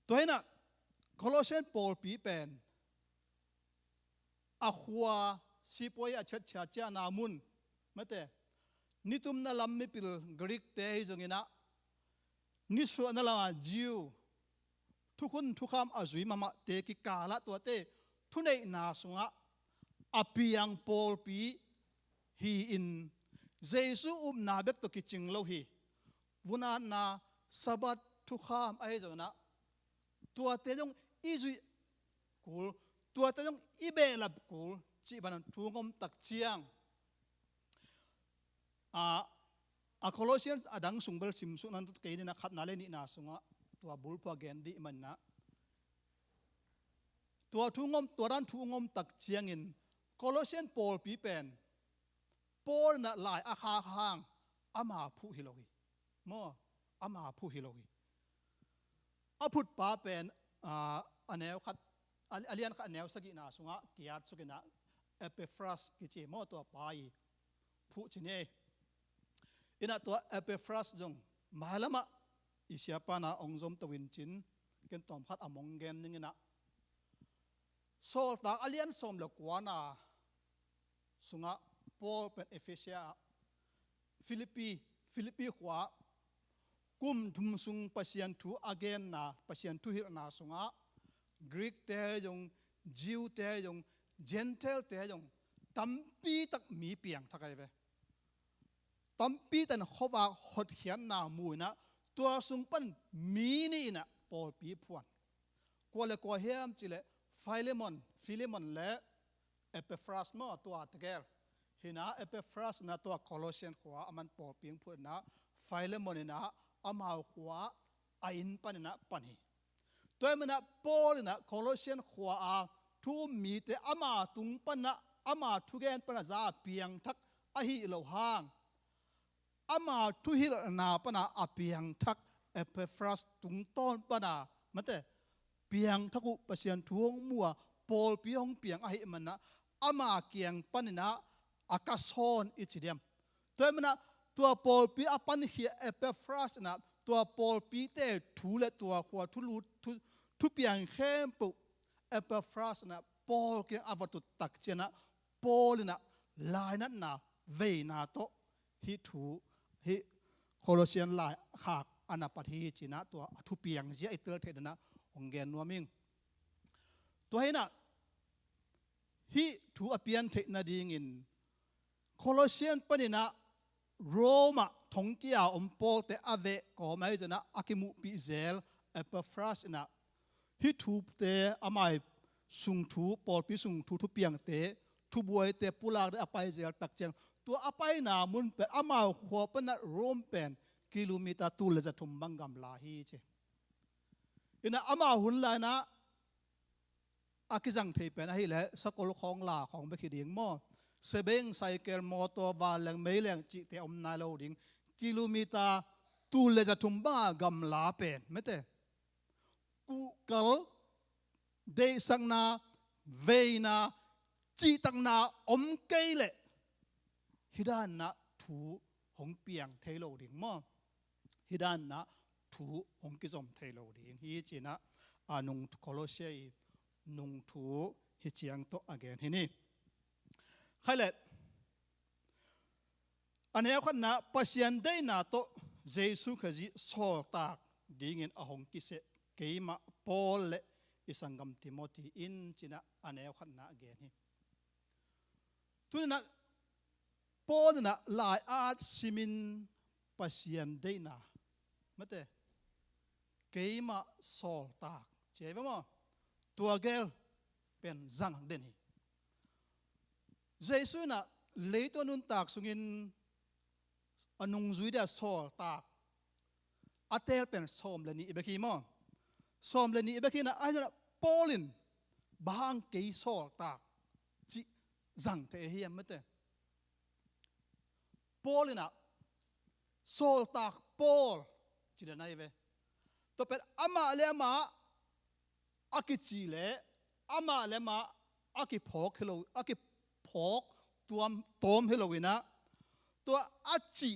ตัวนี้นะโคลอเซียนปอลปีเป็นอาขวาสิปวยอาเชิดชาเจานามุนไม่แต่ นิตุมนาลัมมิปิลกรีกเตยจงอินะนิสวนาลาจิวทุกคนทุกคำอาจุยมาเตกิกาละตัวเตทุเนนาสุงะอภิยังปอลปีฮีอินเจสุนาเบกตกิจิงโลฮีวุนานาสบัดทุกคำไอ้จงนะตัวเตจงอิจุยกูตัวเตจงอิเบลับกูจีบันทุงมตักเชียงโคลอสเซียนอดังสุงเบลซิมสุนันตุเกนี่นะขัดนาเลนี่นาสุงะตัวบุลพัวเกนดีมันนะตัวทุงมตัวด้านทุงมตักเชียงอินโคลอสเซียนปอลปีเป็นปอลน่ะหลายอาคาข้างอามาผู้ฮิโลกีมั่วอามาผู้ฮิโลกีอาพุทธป้าเป็นอันแนวขัดอันเลียนขัดแนวสกินาสุงะเกียรติสุกินาเอเปฟรัสกิจิมั่วตัวป้ายผู้ชินเออินาตัวเอเปฟรัสจงมาละมะอิเชียปานาองจอมตวินจินเกันตอมพัดอมงเกนนึงนะโซลตาอเลียนสมเลกวานาสุงะปอลเป็นเอเฟเซียฟิลิปปีขวากุมทุมสุงปัสยันทูอเกนนาปัสยันทูฮิรนาสุงะกรีกเตยงจิวเตยงเจนเทลเตยงตัมปีตักมีเปียงทักไอเวตัมปีตันขวาหดเขียนนามูนะตัวสุงปันมีนี่นะปอลปีพวนกัวเลกัวเฮียมจิเลฟิเลมอนและเอเปฟรัสมาตัวตะเกลเห็นนะเอเปฟรัสนะตัวโคลอสเซียนขวาอามันปอลปีพวนนะฟิเลมอนนะอามาขวาอินปันนะปันฮีตัวมันนะปอลนะโคลอสเซียนขวาทุมมีแต่อามาตุงปันนะอามาทุเกนปันซาเปียงทักอหิโลหางอามาทุหิลนาปนาอเปียงทักเอเปฟรัสตุงต้นปนามันแต่เปียงทักุปเสียนทวงมัวปอลปียงเปียงอหิมันนะอามาเกียงปันนะอากาศอนอิจิเดียมตัวมันนะตัวปอลปีอปันเฮียเอเปฟรัสนะตัวปอลปีเตทูและตัวขวาทุลุทุเปียงเข้มปุเอเปฟรัสนะปอลเกียงอวัตุตักเจนะปอลนะลายนั้นนะเวนาโตฮิทูฮิโคลอสเซียนลายขากอนาปฏิจินะตัวทุเปียงเจียอิตเตอร์เทดนะองเกนนัวมิงตัวให้นะฮิทูอเปียนเทนาดิงินโคลอสเซียนปนินะโรมาทงเกียอมโปเตอเวก็ไม่จะนะอากิมุปิเซลเอเปฟรัสนะฮิทูเตอามายสุงทูปอลปิสุงทูทุเปียงเตทุบวยเตปุลากได้อภัยเซลตักเจงตัวอภัยนามุนเป็นอามาหัวปนัดโรมเป็นกิโลเมตรตุลจะทุ่มบังกำลาฮีเจอินะอามาหุ่นลายนะอากิจังเทเป็นอะไรแหละสกลของลาของเบคิดิงมอเซเบงไซเคิลมอเตอร์วาลงไม่แรงจิเตอมนาโลดิงกิโลเมตรตุลจะทุ่มบังกำลาเป็นไม่เตกูเกลเดสังนาเวนาจีตังนาอมเกลฮิดานนะถูหงเปียงเทโลดิงมอฮิดานนะถูหงกิจอมเทโลดิงฮีจีนะอานุงโคลอสเซียนุงถูฮิจียงโตอเกนฮินี่ใครเล็ดอันนี้คนนะปัสยันได้นาโตเจสุขจิโซตากดิงินอหงกิเสเกยมาปอลเลอิสังกัมติโมตีอินจีนะอันนี้คนนะอเกนฮิทุนนะปอลนะลายอาร์ซิมินปัสยันได้นาไม่แต่เกยมาโซตากเจ็บมั้ยตัวเกลเป็นจังเดนีเจสุนะเลตัวนุนตากสุงินอนุงจุยเดียโซตากอัตเตลเป็นโซมเลนีอิเบกีมั้งโซมเลนีอิเบกีนะไอ้เจ้าปอลินบางเกยโซตากจิจังเทียมไม่แต่ปอลินะโซตากปอลจิเดนายเวตัวเป็นอามาเลมาอากิจิเลอามาเลมาอากิพอกเฮโลอากิพอกตัวตอมเฮโลวินะตัวอาจิ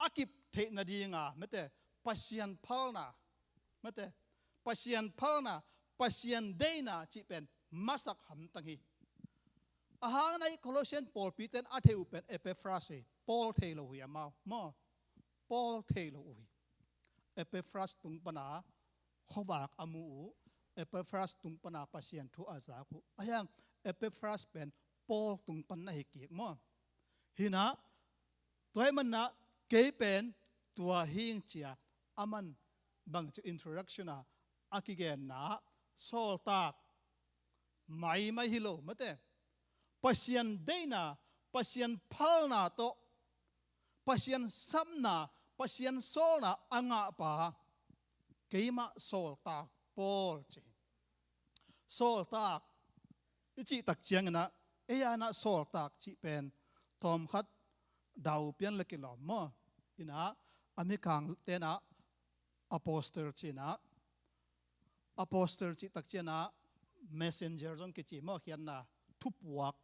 อากิเทนาดีงาไม่แต่ปัสยันพัลนาไม่แต่ปัสยันพัลนาปัสยันเดนาจิเป็นมาสักหำตังฮีอาหารในโคลอสเซียนปอลปีเตนอาเทอุเป็นเอเปฟราเซ Paul thei lo hui amao mo Paul thei lo hui Epaphras tung pana khowak amu Epaphras tung pana pasien thu aza ku ayang Epaphras pen Paul tung pan na hiki mo hina toy man na ke pen tua hing chia aman bang chu introduction a akigen na sol tak mai hilo mate pasien deina pasien phalna to pasien samna pasien solna anga pa keima sol tak Paul chi sol tak chi tak chiang na eya na sol tak chi pen tom khat dau pian le ke lom mo ina ami kang te na apostle chi na apostle chi tak chi na messenger jong ke chi mo hian na thupuak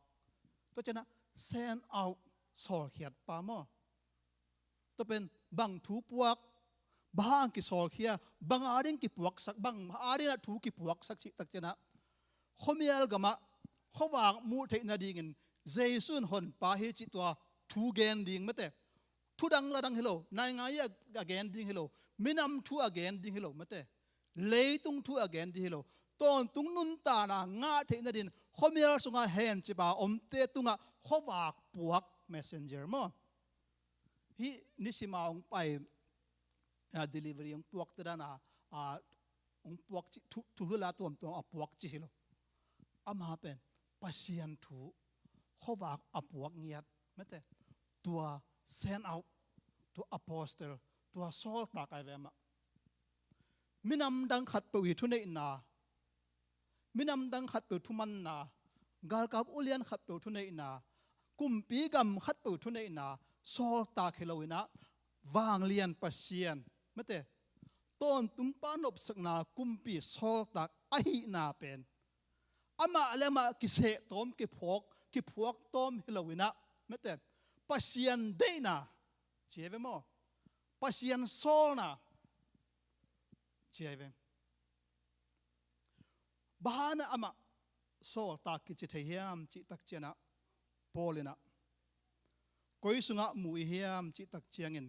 to chana send out sol hiat pa mo to pen bang thu puak bang ki sol khia bang aring ki puak sak bang aring na thu ki puak sak chi tak chana khomial gama khowang mu the na dingin jesun hon pa he chi to thu gen ding mate thu dang la dang hello nai nga ya again ding hello minam thu again ding hello mate leitung thu again ding hello ton tung nun ta na nga the na din khomial sunga hen chi ba om te tunga khowak puak messenger mo hi nisima ong pai delivery ong puak ta na ong puak chi thu la tom to puak chi hello ama pen pasian thu khowak apuak ngiat mate tua send out to apostle tua sol ta kai vema minam dang khat pe wi thu nei na minam dang khat pe thu man na gal kap ulian khat pe thu nei na kumpi gam khat pe thu nei na sol ta kheloina wang lian pasian mate ton tum panop sakna kumpi sol ta ahi na pen ama alema kise tom ki phok tom hilowina mate pasian deina cheve mo pasian solna cheve bahana ama sol ta ki chi thehiam chi tak chena polina koisunga mu hiam chi tak chiangin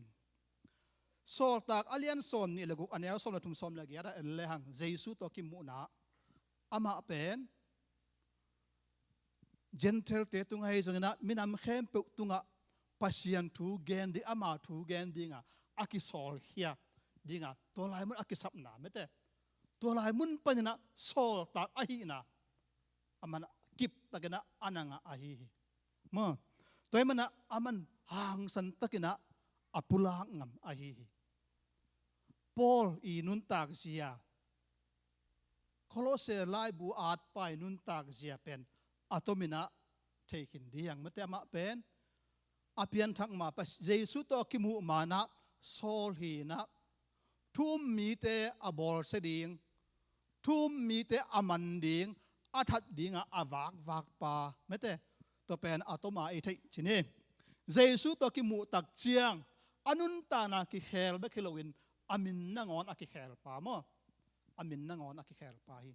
sol tak alian son ni lagu ania som la thum som la giara le hang jesu to ki mu na ama pen gentle te tunga he jongina minam khem pe tunga pasian thu gen di ama thu gen dinga aki sol hia dinga to lai mun aki sap na mete to lai mun panina sol tak ahi na amana kip takena ananga ahi mo toy mana aman hang san takina apula ngam ahi Paul I nun tak zia Kolose lai bu at pai nun tak zia pen atomina taken diang mate ama pen apian thak ma pas jesu to kimu mana sol hi na thum mi te abol se ding thum mi te aman ding athat dinga awak wak pa mate to pen atoma e thai chine jesu to kimu tak chiang anun ta na ki khel be khilowin amin nangon aki khel pa mo amin nangon aki khel pa hi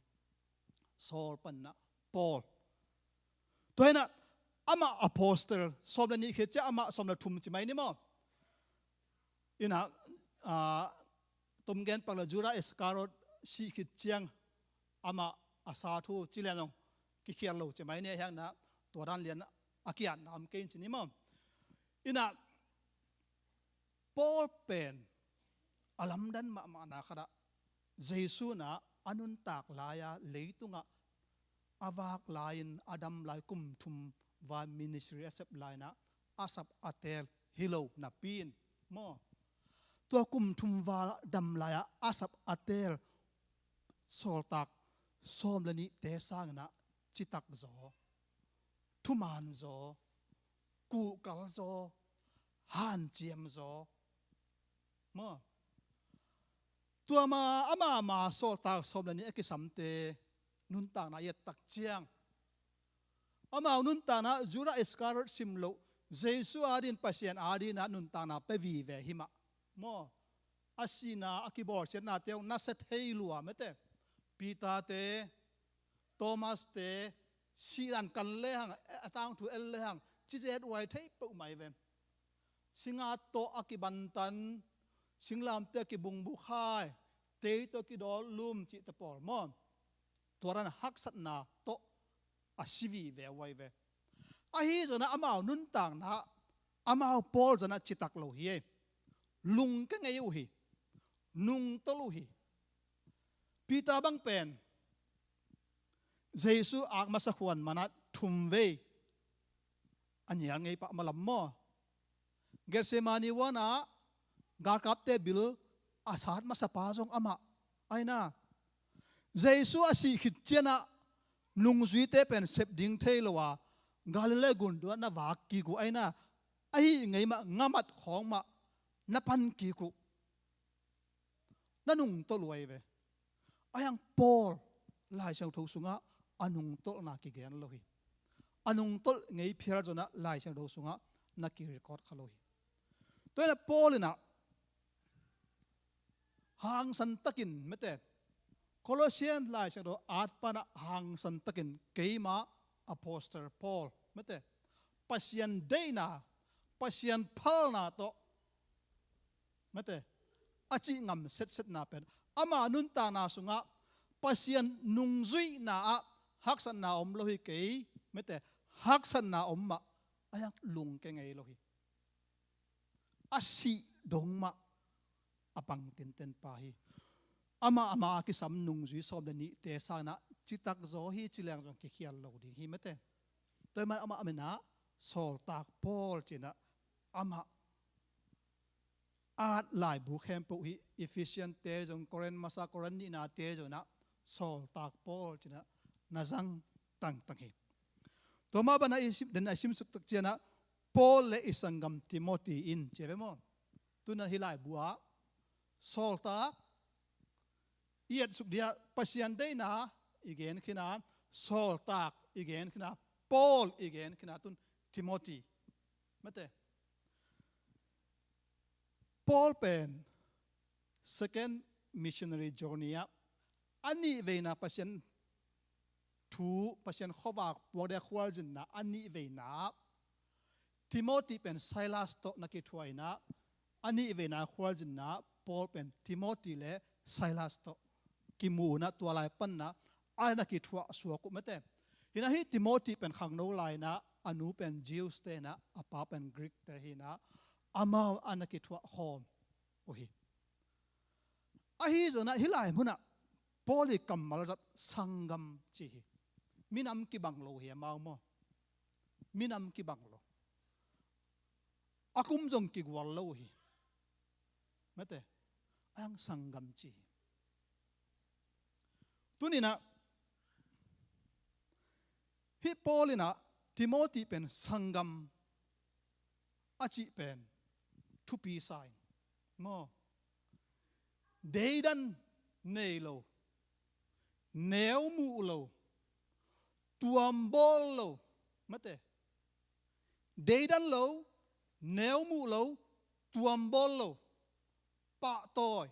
sol pan na Paul toina ama apostle somna ni khecha ama somna thum chi mai ni mo ina tumgen pala jura eskarot si khit chiang ama asa thu chileno ki khial lo chi mai ne hang na toran lian akian nam kein chi ni mo ina Paul pen alam dan ma na khara jesu na anun tak laya leitunga awak lain adam lai kum thum wa ministry asap laina asap atel hilo na pin mo to kum thum wa dam laya asap atel sol tak som lani te sang na chitak zo thuman zo ku kal zo han chiam zo mo tua ma ama sol tak som lani ekisamte nun ta na yet tak chiang ama nun ta na jura eskarot simlo jesu adin pasien adin na nun ta na pe vi ve hima mo asina akibor chen na teu na set heilua mete pita te thomas te siran kan le hang atang thu el le hang chi jet wai thei pu mai ve singa to akibantan singlam te ki bungbu khai te to ki dol lum chi te pol mon toran hak sat na to asivi ve wai ve a hi zona amao nun tang na amao pol zona chitak lo hi lung ke ngai u hi nung to lu hi pita bang pen Jesu ak masakhuan manat thum ve anyal ngai pa malam mo Gersemani wana garkap te bil asat masapa jong ama aina Jesu asi khitchena nungzui te pen sep ding theilowa galile gundu na wak ki ku aina ai ngai ma ngamat khong ma napan ki ku nanung to luai ve ayang Paul lai sang tho sunga anung tol na ki gen lohi anung tol ngei phiar jona lai sang do sunga na ki record khaloi toina Paulina hang san takin mete Colossian lai sang do at pana hang san takin keima apostle Paul mete pasian deina pasian palna to mete achi ngam set na pen ama nun ta na sunga pasian nungzui na a haksan na om lohi ke mete haksan na om ma ayak lung ke ngai lohi asi dongma apang ten pa hi ama ki sam nungzui som de ni te sana chitak zo hi chilang jong ki khial lo ding hi mete toy man ama amena sol tak Paul china ama at lai bu khem pu hi Ephesian te jong Koren masa Koren ni na te jona sol tak Paul china nazang tang hi to ma bana isip den asim suk tak chena Paul le isangam Timothy in chevemo tuna hilai bua sol tak iat suk dia pasian deina igen kina sol tak igen kina Paul igen kina tun Timothy mate Paul pen second missionary journey ani veina pasien thu pasien khowak pode khwal jin na ani veina Timothy pen Silas to naki thuaina ani veina khwal jin na Paul pen Timothy le Silas to kimu na tualai pan na ai naki thua suwa ku mate hina hi Timothy pen khangno lai na anu pen Jews te na apa pen Greek te hina amao anaki thua khom ohi ahi zona hilai muna poli kamal zat sangam chi minam ki banglo hi mau mo minam ki banglo akum jong ki gwal lo hi mate ang sangam chi tunina hi polina Timothy pen sangam achi pen thupi sai mo deidan neilo neu mu lo tuambol lo mate deidan lo neu mu lo tuambol lo pa toy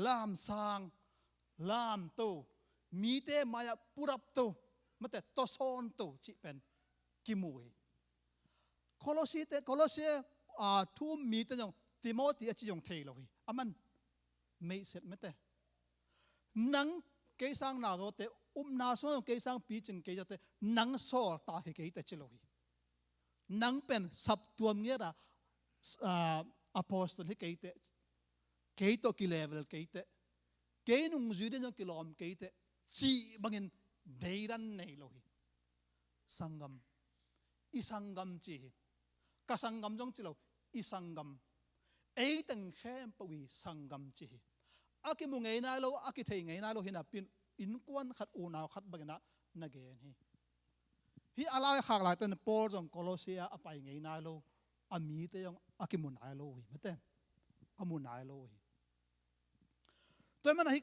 lam sang lam to mi te maya purap to mate to son to chi pen kimui Colossia thu mi te jong Timothy achi jong thei lo hi aman mei set mate nang ke sang na go te na so ke sang pi ching ke te nang so ta he ke te chilo hi nang pen sap tuam nge ra apostle he ke to ki level ke nung zu de jong kilom ke te chi bangin deiran nei lo hi sangam isangam chi kasangam jong chilo isangam ei teng khem pawi sangam chi aki mu ngei na lo aki thei ngei na lo hina pin in kwan khat u naw khat bagna na gen hi ala khak lai ten Paul jong Colossia apai ngei na lo ami te jong aki mun ai lo hi mate amun ai lo hi toy man hi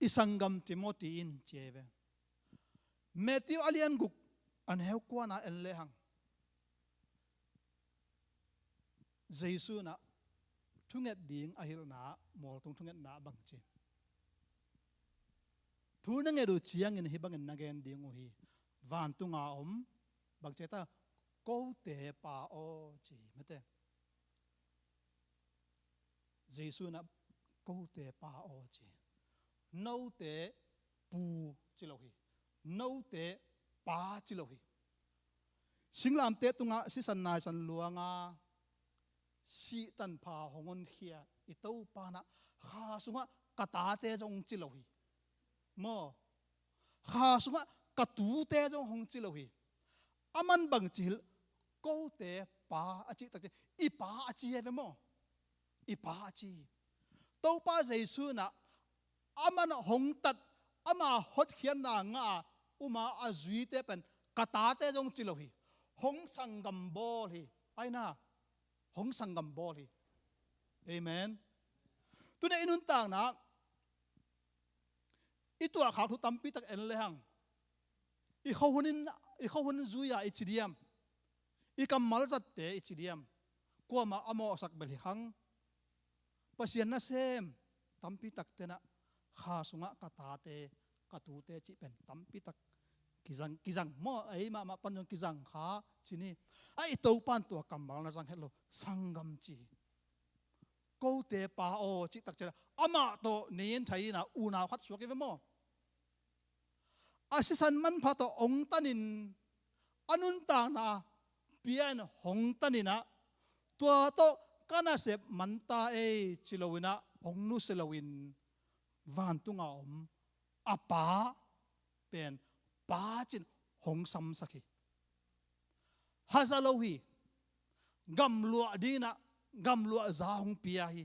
isangam Timothy in cheve Matthew alian guk an heu kwana en le hang Jesu na thunget ding ahil na mol tung thunget na bang che thu na nge ru chiang in hi bang na gen ding hi van tu nga om bang che ta ko te pa o chi mate Giêsu na câu tế pa o chi nâu tế pu chi lo hi nâu tế pa chi lo hi sinh làm tế tunga si san nai san luanga si tan pa hongon khia i tau pa na kha sunga kata te jong chi lo hi mo kha sunga katu te jong hong chi lo hi aman bang chil câu tế pa a chi tak i pa a chi ve mo i pa a chi tau pa Giêsu na aman hong tat ama hot khian na nga uma azui te pen kata te jong chi lo hi hong sangam bol hi ai na hong sangam bol hi amen tu na inun tang na itu a khau thu tampi tak en le hang i khawhunin zuya i chidiam i kamal zat te i chidiam ko ma amo sak bel hang pasian na sem tampi tak te na kha sunga kata te katu te chi pen tampi tak kizang mo ai ma panjong kizang kha chini ai to pan to kamal na sang hello sangam chi ko te pa o chi tak chera ama to nin thai na una khat suak ve mo asisan man pha to ong tanin anun ta na pian hong tanina tua to kana sep manta e chilowina ong nu selowin van tunga apa pen pa chin hong sam sakhi hazalohi gam lua dina gam lua za hong pia hi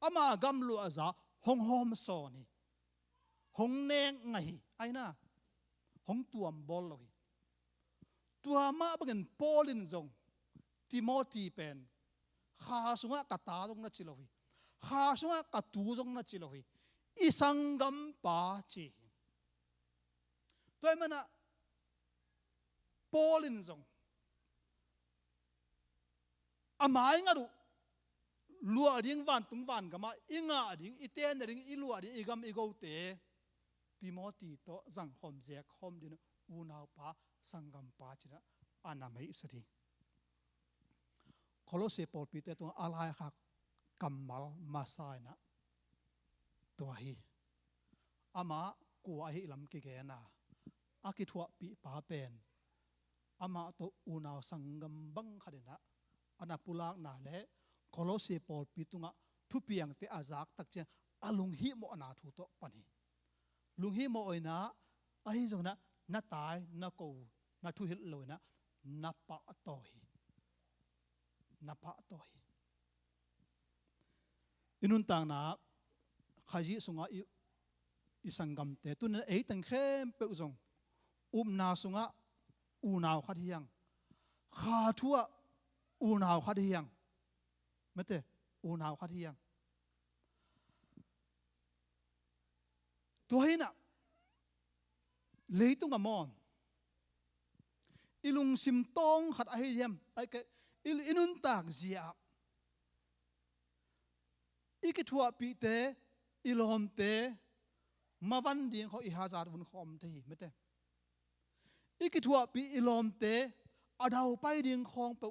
ama gam lua za hong hom so ni hong neng ngai aina hong tuam bol lohi tua ma bagen polin zong Timothy pen kha sunga kata zong na chilohi kha sunga katu zong na chilohi isangam pa chi toy mana polin zong amai nga du lua ding van tung van gama inga ding iten ding ilua ding igam igo te Timothy to zang khom jek khom din unau pa sangam pa china anamai sari Kolose Paul Peter to alai khak kamal masai na to hi ama ku hi lam ki ge na aki thua pi pa pen ama to unau sangam bang khadena ana pulak na le Kolose Paul Pitunga thupiang te azak tak che alung hi mo na thu to pani lung hi mo oina ahi jona na tai na ko na thu hil loina na pa tohi inun tang na khaji sunga isangam te tu na ei tang khem pe zong na sunga unaw khat hiang kha thua unaw khat hiang mate unaw khat hiang tuhaina leitung amon ilung sim tong khat a hiam ai ke inun tak zia ikithua pi te ilom te mavan ding kho i hazar bun khom te hi mete ikithua pi ilom te adau pai ding khong pe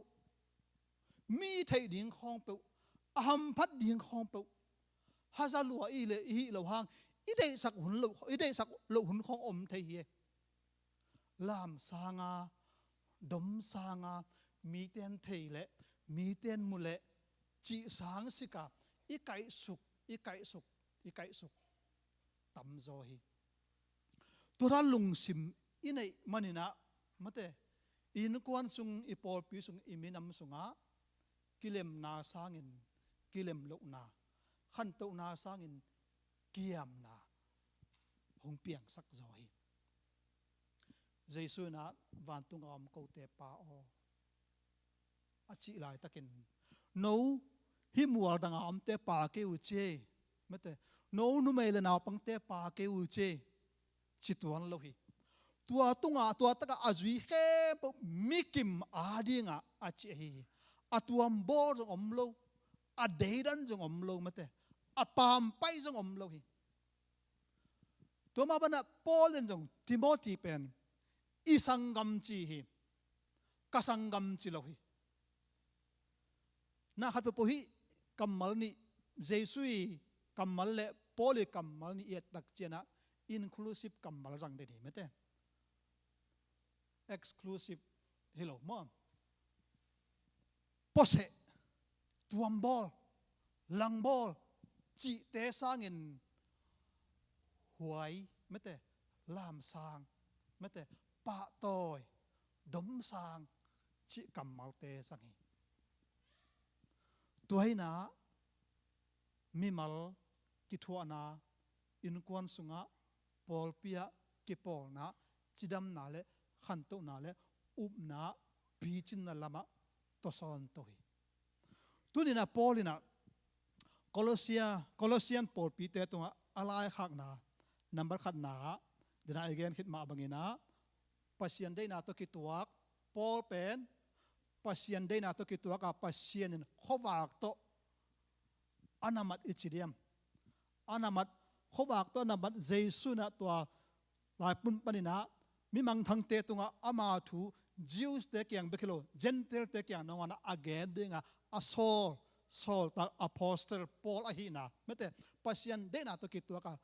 mi thei ding khong pe aham phat ding khong pe hazalua i le hi lo hang i dei sak lo hun khong om te hi lam sanga dom sanga mi ten thei le mi ten mu le chi sang sika i kai suk tam zo hi tura lung sim inai manina mate in kwan sung i pol pi sung iminam sunga kilem na sangin kilem lo na khan to na sangin kiam na hong piang sak zo hi Giêsu na van tung am ko te pa o achi lai takin no hi mual dang am te pa ke u che mate no nu mai le na pang te pa ke u che chituan lo hi tua tunga tua taka azui khe mikim adinga achi hi atuam bor jong om lo a deidan jong om lo mate a pam pai jong om lo hi to ma bana Paul jong Timothy pen isangam chi hi kasangam chi lo hi na khat po hi kamal ni เจสุยกัมมัลเล่ปอลิกัมมัลนี่เอ็ดตักเจนะ inclusive กัมมัลจังเดีไม่เต้ exclusive เฮโลมอมปอเสตัวมบอลลังบอลจีเตสางินหวยไม่เต้ลามสางไม่เต้ปะตอยดมสางจีกัมมัลเตสังฮีตัวให้นามิมัลกิทัวนาอินควันสุงะปอลเปียกิปอลนาจิดัมนาเลขันโตนาเลอุบนาปีจินนาลามะตสอนตัวฮีตัวนี้นะปอลินะโคลอสเซียนปอลปีเตตัวอะไรขักนานัมเบอร์ขัดนาเดี๋ยวนะอีกอย่างคิดมาบังเงินะปัสยันได้นาตัวกิตัวปอลเป็นปัสยันได้นาตัวกิตัวกับปัสยันขวากโตอานามัดอิจิเดียมอานามัดขวากโตอานามัดเจสุนะตัวหลายปุ่นปนินะมิมังทั้งเตตุงะอามาทูจิวส์เตกียงเบคิโลเจนเทลเตกียงนวันอาเกนดิงะอาโซลตาอพอสเตลปอลอาฮีนาไม่แต่ปัสยันได้นาตัวกิตัวกับ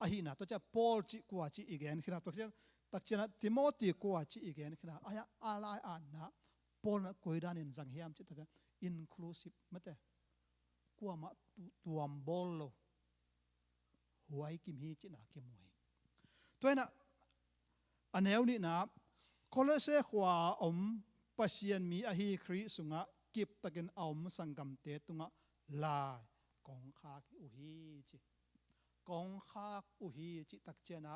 อาฮีนาตัวจะปอลจิกว่าจิอีเกนขณะตัวจะตักเจนะติโมธีกว่าจิอีเกนขณะอายะอะไรอ่านนะปอลกุยดานินจังเฮียมจิตจะ inclusive ไม่แต่กัวมาตัวมบอลโลหวยกิมฮีจินากิมวยตัวน่ะอันเอวนี่นะโคลเซขวาอมปัสยันมีอหิคริสุงะกิบตะกันอมสังกัมเตตุงะลายกองคากิอุฮีจิกองคาอุฮีจิตักเจนะ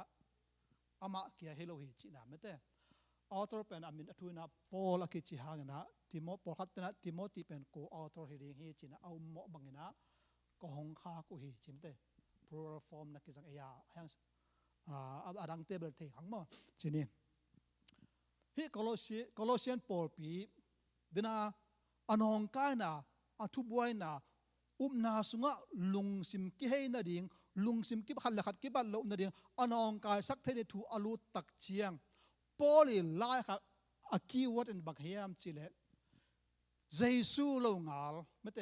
อามาเกียเฮโลฮีจินะไม่แต่ออโตเป็นอามินอทุยนะปอลกิจิฮางนะติโมปอลขัดนะติโมตีเป็นโกออโตเฮดิงฮีจินะเอาหมอบังนะกองคากุฮีจิมเต plural form นักกิจังเอียยังอาดังเตเบิลเทหังมั้งจินี่ฮิโคลอสเซียนปอลปีดินาอันองกายนะอัทุบวยนะนาสุงะลุงซิมกิเฮนาดิงลุงซิมกิบขัดเลขัดกิบัลโลนาดิงอันองกายสักเทเดทูอลูตักเชียงปอลิไลค่ะอากีวัดอันบักเฮียมจิเลเจสูโลงาลไม่เต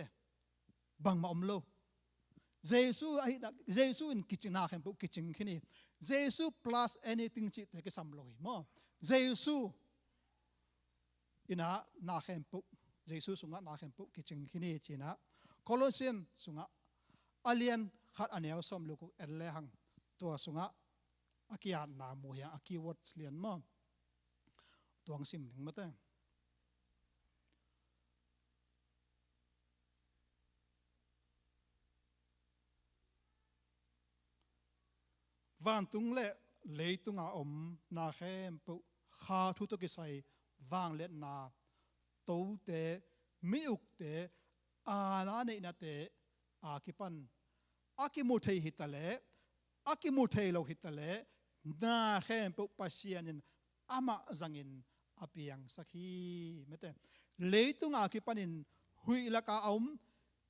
บังมาอมโลเจสูอินกิจนาเข็มปุกิจงขี้นี่เจสู plus anything จิตเตกิสัมโลยมั้งเจสูอินะนาเข็มปุเจสูสุงะนาเข็มปุกิจงขี้นี่จีนะโคลอสเซียนสุงะอาเลียนขัดอันเอวสมลูกเอลเลหังตัวสุงะอากิยานนามูเฮียอากิวัดเลียนมั้งตัวงซิมหนึ่งมาเต้วันตุงเล่เลยตุงอาอมนาเข้มปุขาทุตกิไซวางเล็ดนาตูเตมิอุกเตอานาเนนาเตอากิปันอากิมุเทหิตะเลอากิมุเทโลหิตะเลนาเข้มปุปัสยานินอามาจังินอาเปียงสักฮีไม่แต่เลยตุงอากิปันินหุยละกาอม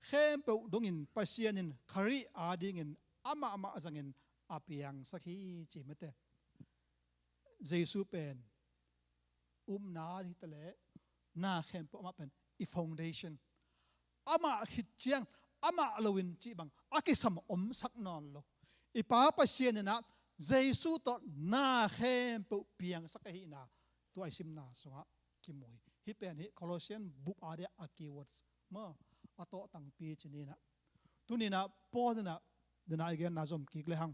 เข้มปุดงินปัสยานินคาริอาดิงินอามาจังินอาเปียงสักฮีจีไม่แต่เจสุเป็นนาหิตะเลนาเข้มปุมาเป็นอีฟาวเดชั่นอามาหิดเจียงอามาลวินจีบังอากิสมอมสักนอนโลอีป้าปัสเซียนนะเจสุตนาเข้มปุเปียงสักฮีนาตัวไอซิมนาสงะกิมวยฮิเป็นฮิโคลอสเซียนบุปอาเดียอากิวัดเมื่ออัตโตตั้งปีจีนี่นะตัวนี้นะพอนะเดินอีกนะจอมกิกเลยฮัง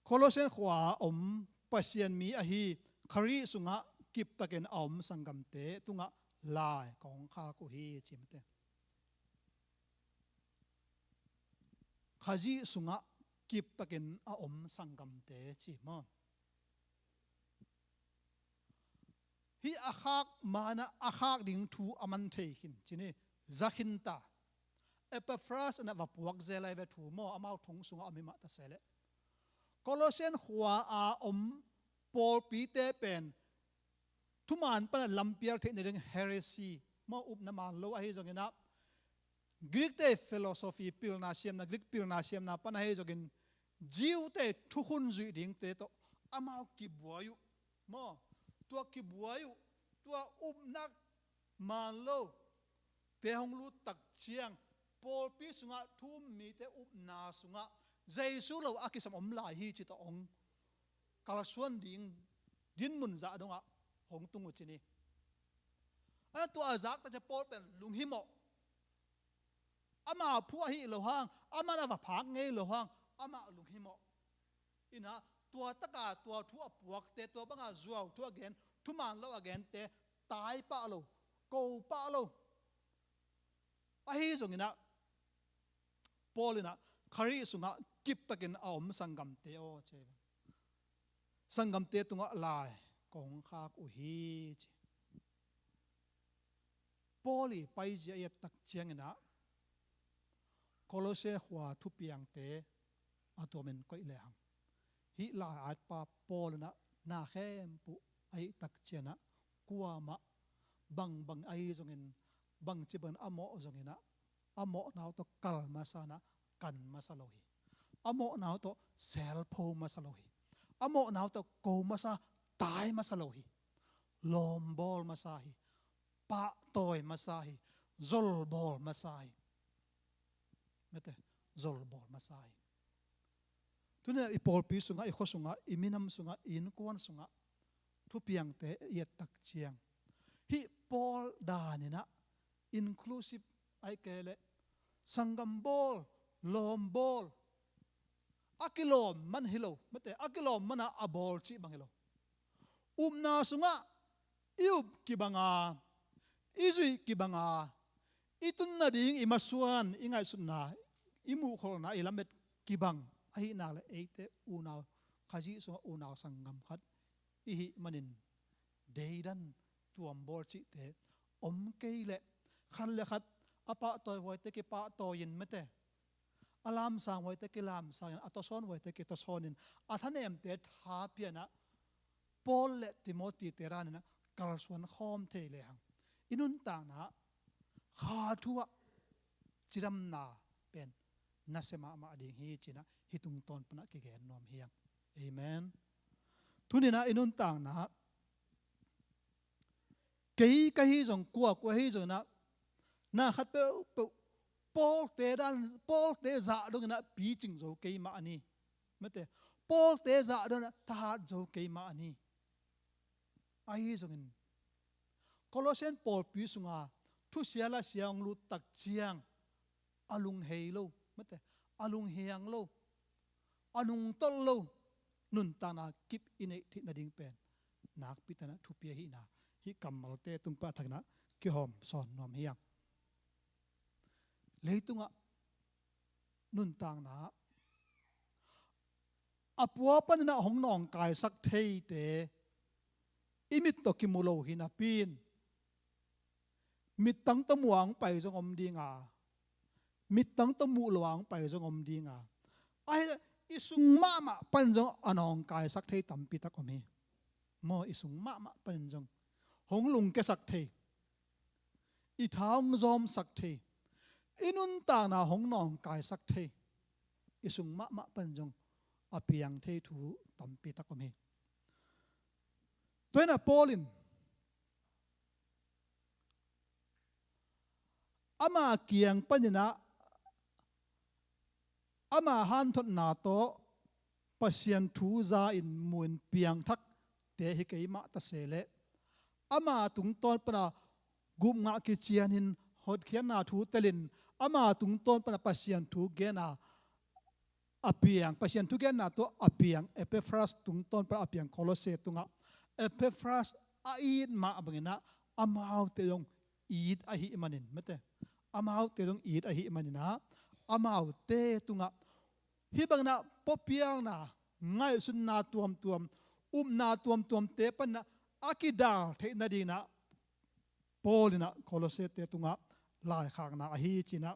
โคลอสเซียนขวาอมปัสเซียนมีอหีคาริสุงะกิบตะเกนอมสังกัมเตตุงะลายของข้ากุฮีจิมเตขจีสุงะกิบตะเกนอมสังกัมเตจิมฮีอาคากมานะอาคากดิ่งทูอามันเทหินจินี่จักินตาเอเปฟรัสนะวับวักเซลัยเวทูมออามาทงสุงะอามิมาตะเซเลโคลอสเซียนหัวอาอมปอลปีเตเป็นทุมานปนลัมเปียร์เทนเรื่องเฮเรซีมาอุบนามาโลอาฮิจงนะกรีกเตฟิโลโซฟีพิลนาเซียมนะกรีกพิลนาเซียมนะปนอาฮิจงจิวเตทุกุนจุดดิ่งเตโตอามากิบวายุมาตัวกิบวายุตัวอุบนักมาโล te hong lu tak chiang Paul pi sunga thum mi te up na sunga Jesu lo akisam om lai hi chi to ong kala suan ding din mun za donga hong tungu chini a to azak ta Paul pen lung hi mo ama phu hi lo hang ama na va phak ngei lo hang ama lung hi mo ina tua taka tua thu apuak te tua banga zuaw thu again thu man lo again te tai pa lo ko pa lo a hi zong ina Paulina khari sunga kip takin aom sangam te o che sangam te tunga lai kong khak u hi che Pauli pai je ya tak chiang ina Kolose hwa thu piang te atomen koi le ham hi la at pa Paulina na khem pu ai tak chiana kuama bang ai zongin bang chiban amo zongina amo naw to kal masana kan masalohi amo naw to sel pho masalohi amo naw to ko masa tai masalohi lom bol masahi pa toy masahi zol bol masahi mete zol bol masahi tuna ipol pi sunga i khosunga iminam sunga in kwan sunga thu piang te yet tak chiang hi Paul danina inclusive ai kele sangam bol lom bol akilom man hilo mate akilom mana abol chi bangilo umna sunga iub kibanga izui kibanga itun na ding imasuan ingai sunna imu kholna ilamet kibang ai na le eite unaw khaji so unaw sangam khat ihi manin deidan tuam bol chi te om keile khan le khat apa toy voi te ki pa toyin mete alam sang voi te ki lam sang atoson voi te ki tosonin athanem te tha piana Paul le Timothy te ranina kalsuan khom the le hang inun ta na kha thua chiram na pen nasema ma ding hi china hitung ton pana ki gen nom hiang amen tunina inun ta na kei ka hi jong kwa hi jong na khat pe Paul te za dong na pi ching zo kei ma ani mate Paul te za dong na ta zo kei ma ani ai jong in Colossian Paul pi sunga thu siala siang lu tak chiang alung heilo mate alung hiang lo anung tol lo nun ta na kip ine thi na ding pen nak pitana thu pi hi na hi kamal te tung pa thakna ki hom son nom hiang leitunga nun tang na apua panna hong nong kai sak thei te imit to kimulo hina pin mit tang tamuang pai jong om dinga mit tang tamu luang pai jong om dinga ai isung mama pan jong anong kai sak thei tampi ta komi mo isung mama pan jong hong lung ke sak thei i thang zom sak thei inun ta na hong nong kai sak thei isung ma pan jong apiang thei thu tampi ta komi toina Paulin ama kiang panina ama han thot na to pasian thu za in mun piang thak te hi keima ta sele ama tung ton pana gum nga ki chianin hot khian na thu telin ama tung ton pana pasian thu gena apiang pasian thu gena to apiang Epaphras tung ton para apiang Colose tunga Epaphras a in ma bangina amau te yong id a hi manin mate amau te yong id a hi manina amau te tunga hi bangna popiang na ngai sun na tuam na tuam te pan na akida the na dina Paulina Colose te tunga lai khang na hi china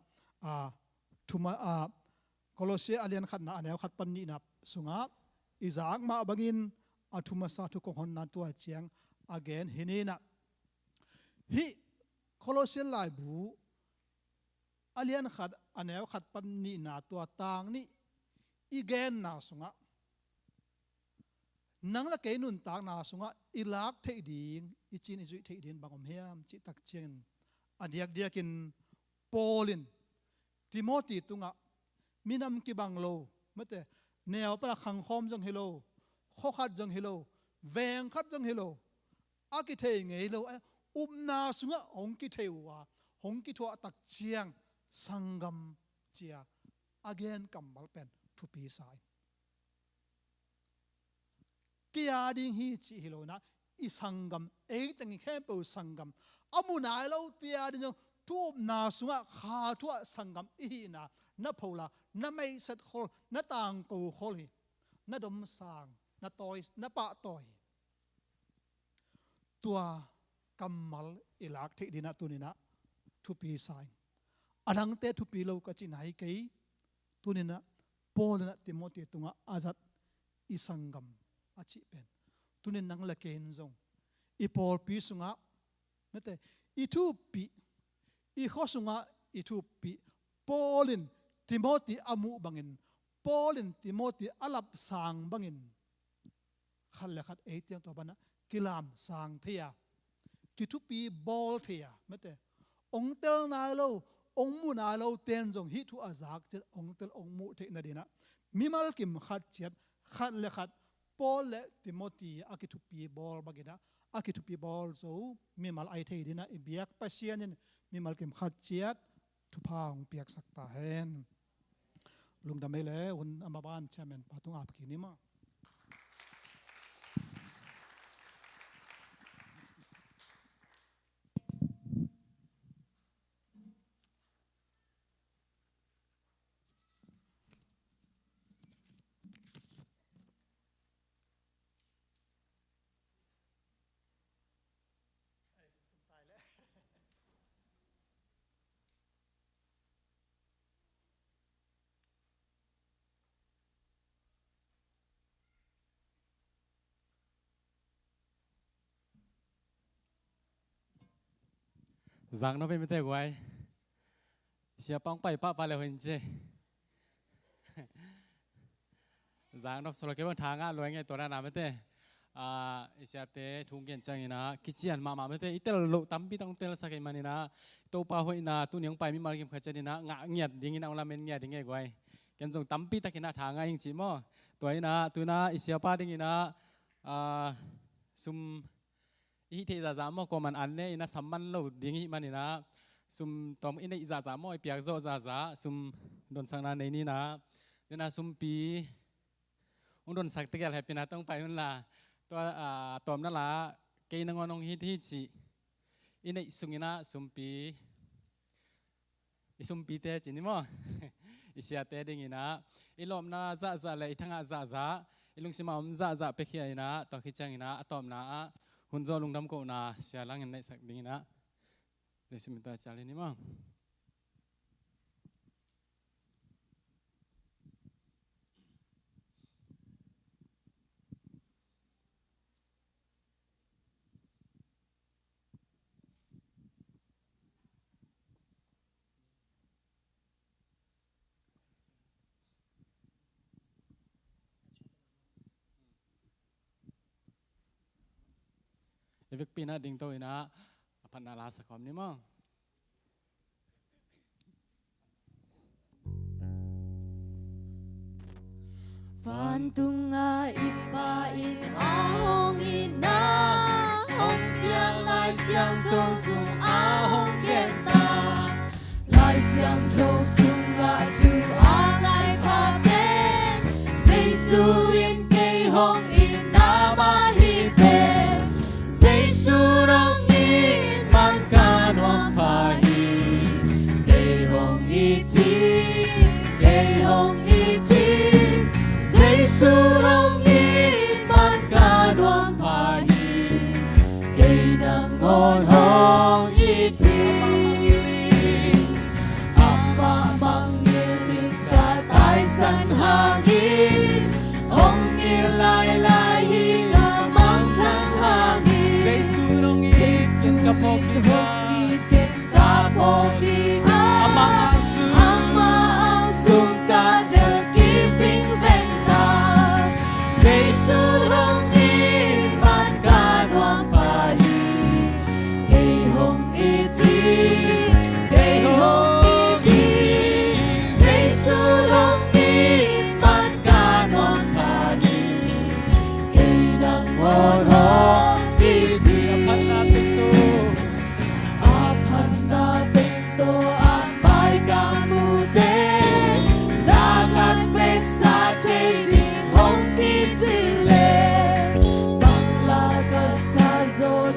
thuma Colose alian khat na anew khat pan ni na sunga izang ma bangin athuma sa thu ko hon na tua chiang again hinina hi Colose lai bu alian khat anew khat pan ni na tua tang ni igen na sunga nangla ke nun tang na sunga ilak thei ding ichin izui thei din bangom hiam chi tak chen อดียกเดียกินปอลินติโมธีตุงะมินำกิบังโลไม่แต่แนวปะขังคอมจังฮิโลข้อขัดจังฮิโลแวงขัดจังฮิโลอากิเทงเฮโลนาสุงะหงกิเทวะหงกิทัวตักเชียงสังกัมเจียagain กัมบัลเป็นทุปีสายกิอาดิงฮีจิฮิโลนะอีสังกัมตังแค่เปิดสังกัมอามุนายเราเตียดินทุบนาสุงะขาทัวสังกัมอีนะนับพลานับไม่เสร็จคนนับต่างกูคนฮีนับดมสังนับต่อยนับปะต่อยตัวกัมมัลอิลักที่ดินะตัวนี้นะทุปีสายอันนั้นเตทุปีเราก็จีนายกี่ตัวนี้นะปอลนะติโมธีตุงะอาจัดอิสังกัมอาชิเป็นตัวนี้นังละเกนซงอีปอลปีสุงะไม่แต่อีทุปีอีข้อสุงะอีทุปีปอลินติโมธีอามุบังอินปอลินติโมธีอาลับสังบังอินขัดเล็ขัดเตียงตัวบ้านนะกิลามสังเทียกิทุปีบอลเทียไม่แต่องเตลนายเราองมูนายเราเตียนจงฮิทุอาซักจะองเตลองมูเทนดีนะมิมัลกิมขัดเจ็ดขัดเล็ขัดปอลและติโมธีอากิทุปีบอลบักนะอากิทุปีบอลโซมิมัลไอเทดีนะอิเบียกปัสเซียนินมิมัลกิมขัดเจ็ดทุพาองเปียกสักตาเห็นลุงดำไม่เลยวันอามาบ้านแชมเปี้ยนปาตุงอาบกินิมาrằng nó bên tay quay xia bóng bay pa paเลยเจrằng nó solo cái bên thang á lối ngayตัวนั้นนะไม่ได้เสียเตะทุ่งเกินจังนี่นะกิจยันมาไม่ได้อีเตลลุตั้มปีต้องเตลสักไอ้มันนี่นะตัวป้าหัวนี่นะตัวนี้ยังไปมีมาร์กิมขัดใจนี่นะงะเงียบดิ้งนี่นะอุลาเมนเงียบดิ้งไงกวยกันจงตั้มปีตะกินนะทางไงจริงๆมั้งตัวนี้นะตัวน่ะเสียป้าดิ้งนี่นะซุมอีเทจ่าจ่ามอก็มันอันนี้นะสัมมันเราดิ้งมันนี่นะซุมตอมอินในจ่าจ่ามอไอเปียกโจจ่าจ่าซุมโดนสังนาในนี่นะนี่นะซุมปีโดนสักตะเกียบแฮปปี้นะต้องไปนั่นล่ะตัวตอมนั่นล่ะเกย์นงอนงฮิตฮิจิอินในสุงินะซุมปีซุมปีเตจินี่มั้งอิเสียเตดิ้งนะอิลอมนะจ่าจ่าเลยทั้งจ่าจ่าอิลุงสิมาอมจ่าจ่าเปขี้ยนะต่อขี้จังนะตอมนะหุ่นโจลุงดำโกนะเสียหลังเงินในสักดิ้งนะเดี๋ยวสิมิตาจ่าเลยนี่มั้งเอฟปีน่าดิ้งตัวนะพันนาลาสักคำนี้มั้ง Pantunga ipa in ahong ina hong piang lai xiang thâu sung ahong gen ta lai xiang thâu sung ga tu a ngai pa ben Giêsu in cây hong in na ba hi ben Giêsu rong in man ca noam pa hi cây hong i ti cây hong i ti Giêsu rong in man ca noam pa hi cây nang ngon hong i ti ama mang ngilin ka tai san hangin hong ngil lai lai hi ka mang thang hangin Giêsu rong in ka po ki ha ken ka po ki ama ang sung ka tel ki ping ven ta Giêsu rong in man ka noam pa hi cây hong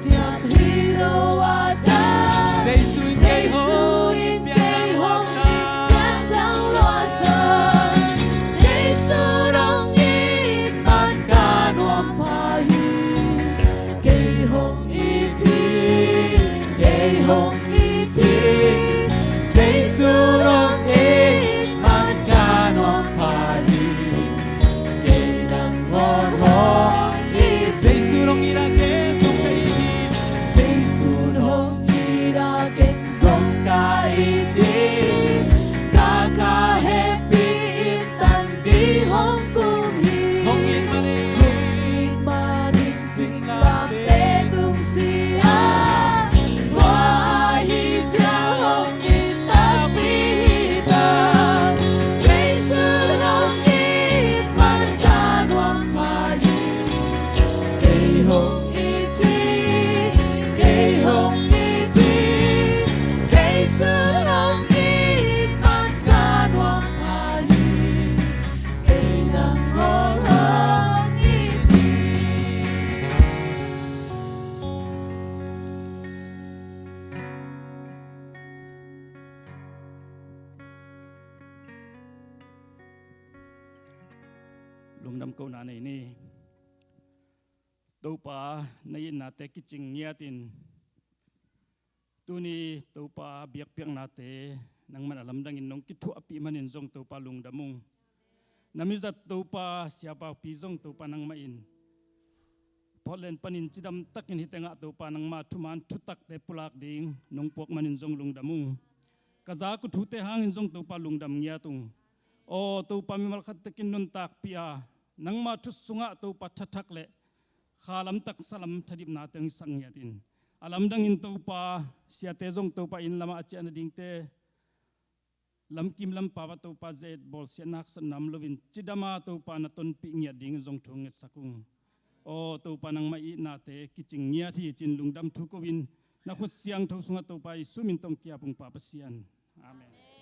tiap hidup ada Giêsu in cây hồng cát đang loa sơn Giêsu đông in ban ca nuông pahi cây hồng iti Giêsu đông in ban ca nuông pahi cây nang ngon hong Giêsu đông ira ke không cây Giêsu đông ira ken zong ka iti ka happy in tan di hong kum hi hong in manin sing lam te tung sia wa hi cha hong in ta pi ta Giêsu đông in man ka nuam pa hi cây hồng iti Giêsu đông in man ka nuam pa hi cây nang ngon hong iti lung đam câu này nè tàu pa nay na te kiching ngiatin tuni tàu pa biak piang na te nang man alam dang in nong kithu api manin zong tàu pa lung damung namizat tàu pa siapa pi zong tàu pa nang main Polen panin chidam takin hitenga tàu pa nang ma thuman thutak te pulak ding nong pok manin zong lung damung kaza ku thu te hangin zong tàu pa lung dam ngiatung o tàu pa mi mal khat takin nun tak pia nang ma thu sunga tàu pa thatak le khalam tak salam thadip na teng sang yatin alam dang in to pa sia te jong to pa in lama achi an ding te lam kim lam pa to pa zet bol sia nak san nam lovin chidama to pa na ton pi nya ding jong thong sakung o to pa nang mai na te kiching nya thi chin lungdam thu ko win na khu siang tho sunga to pa sumin tong kia pung pa pasian amen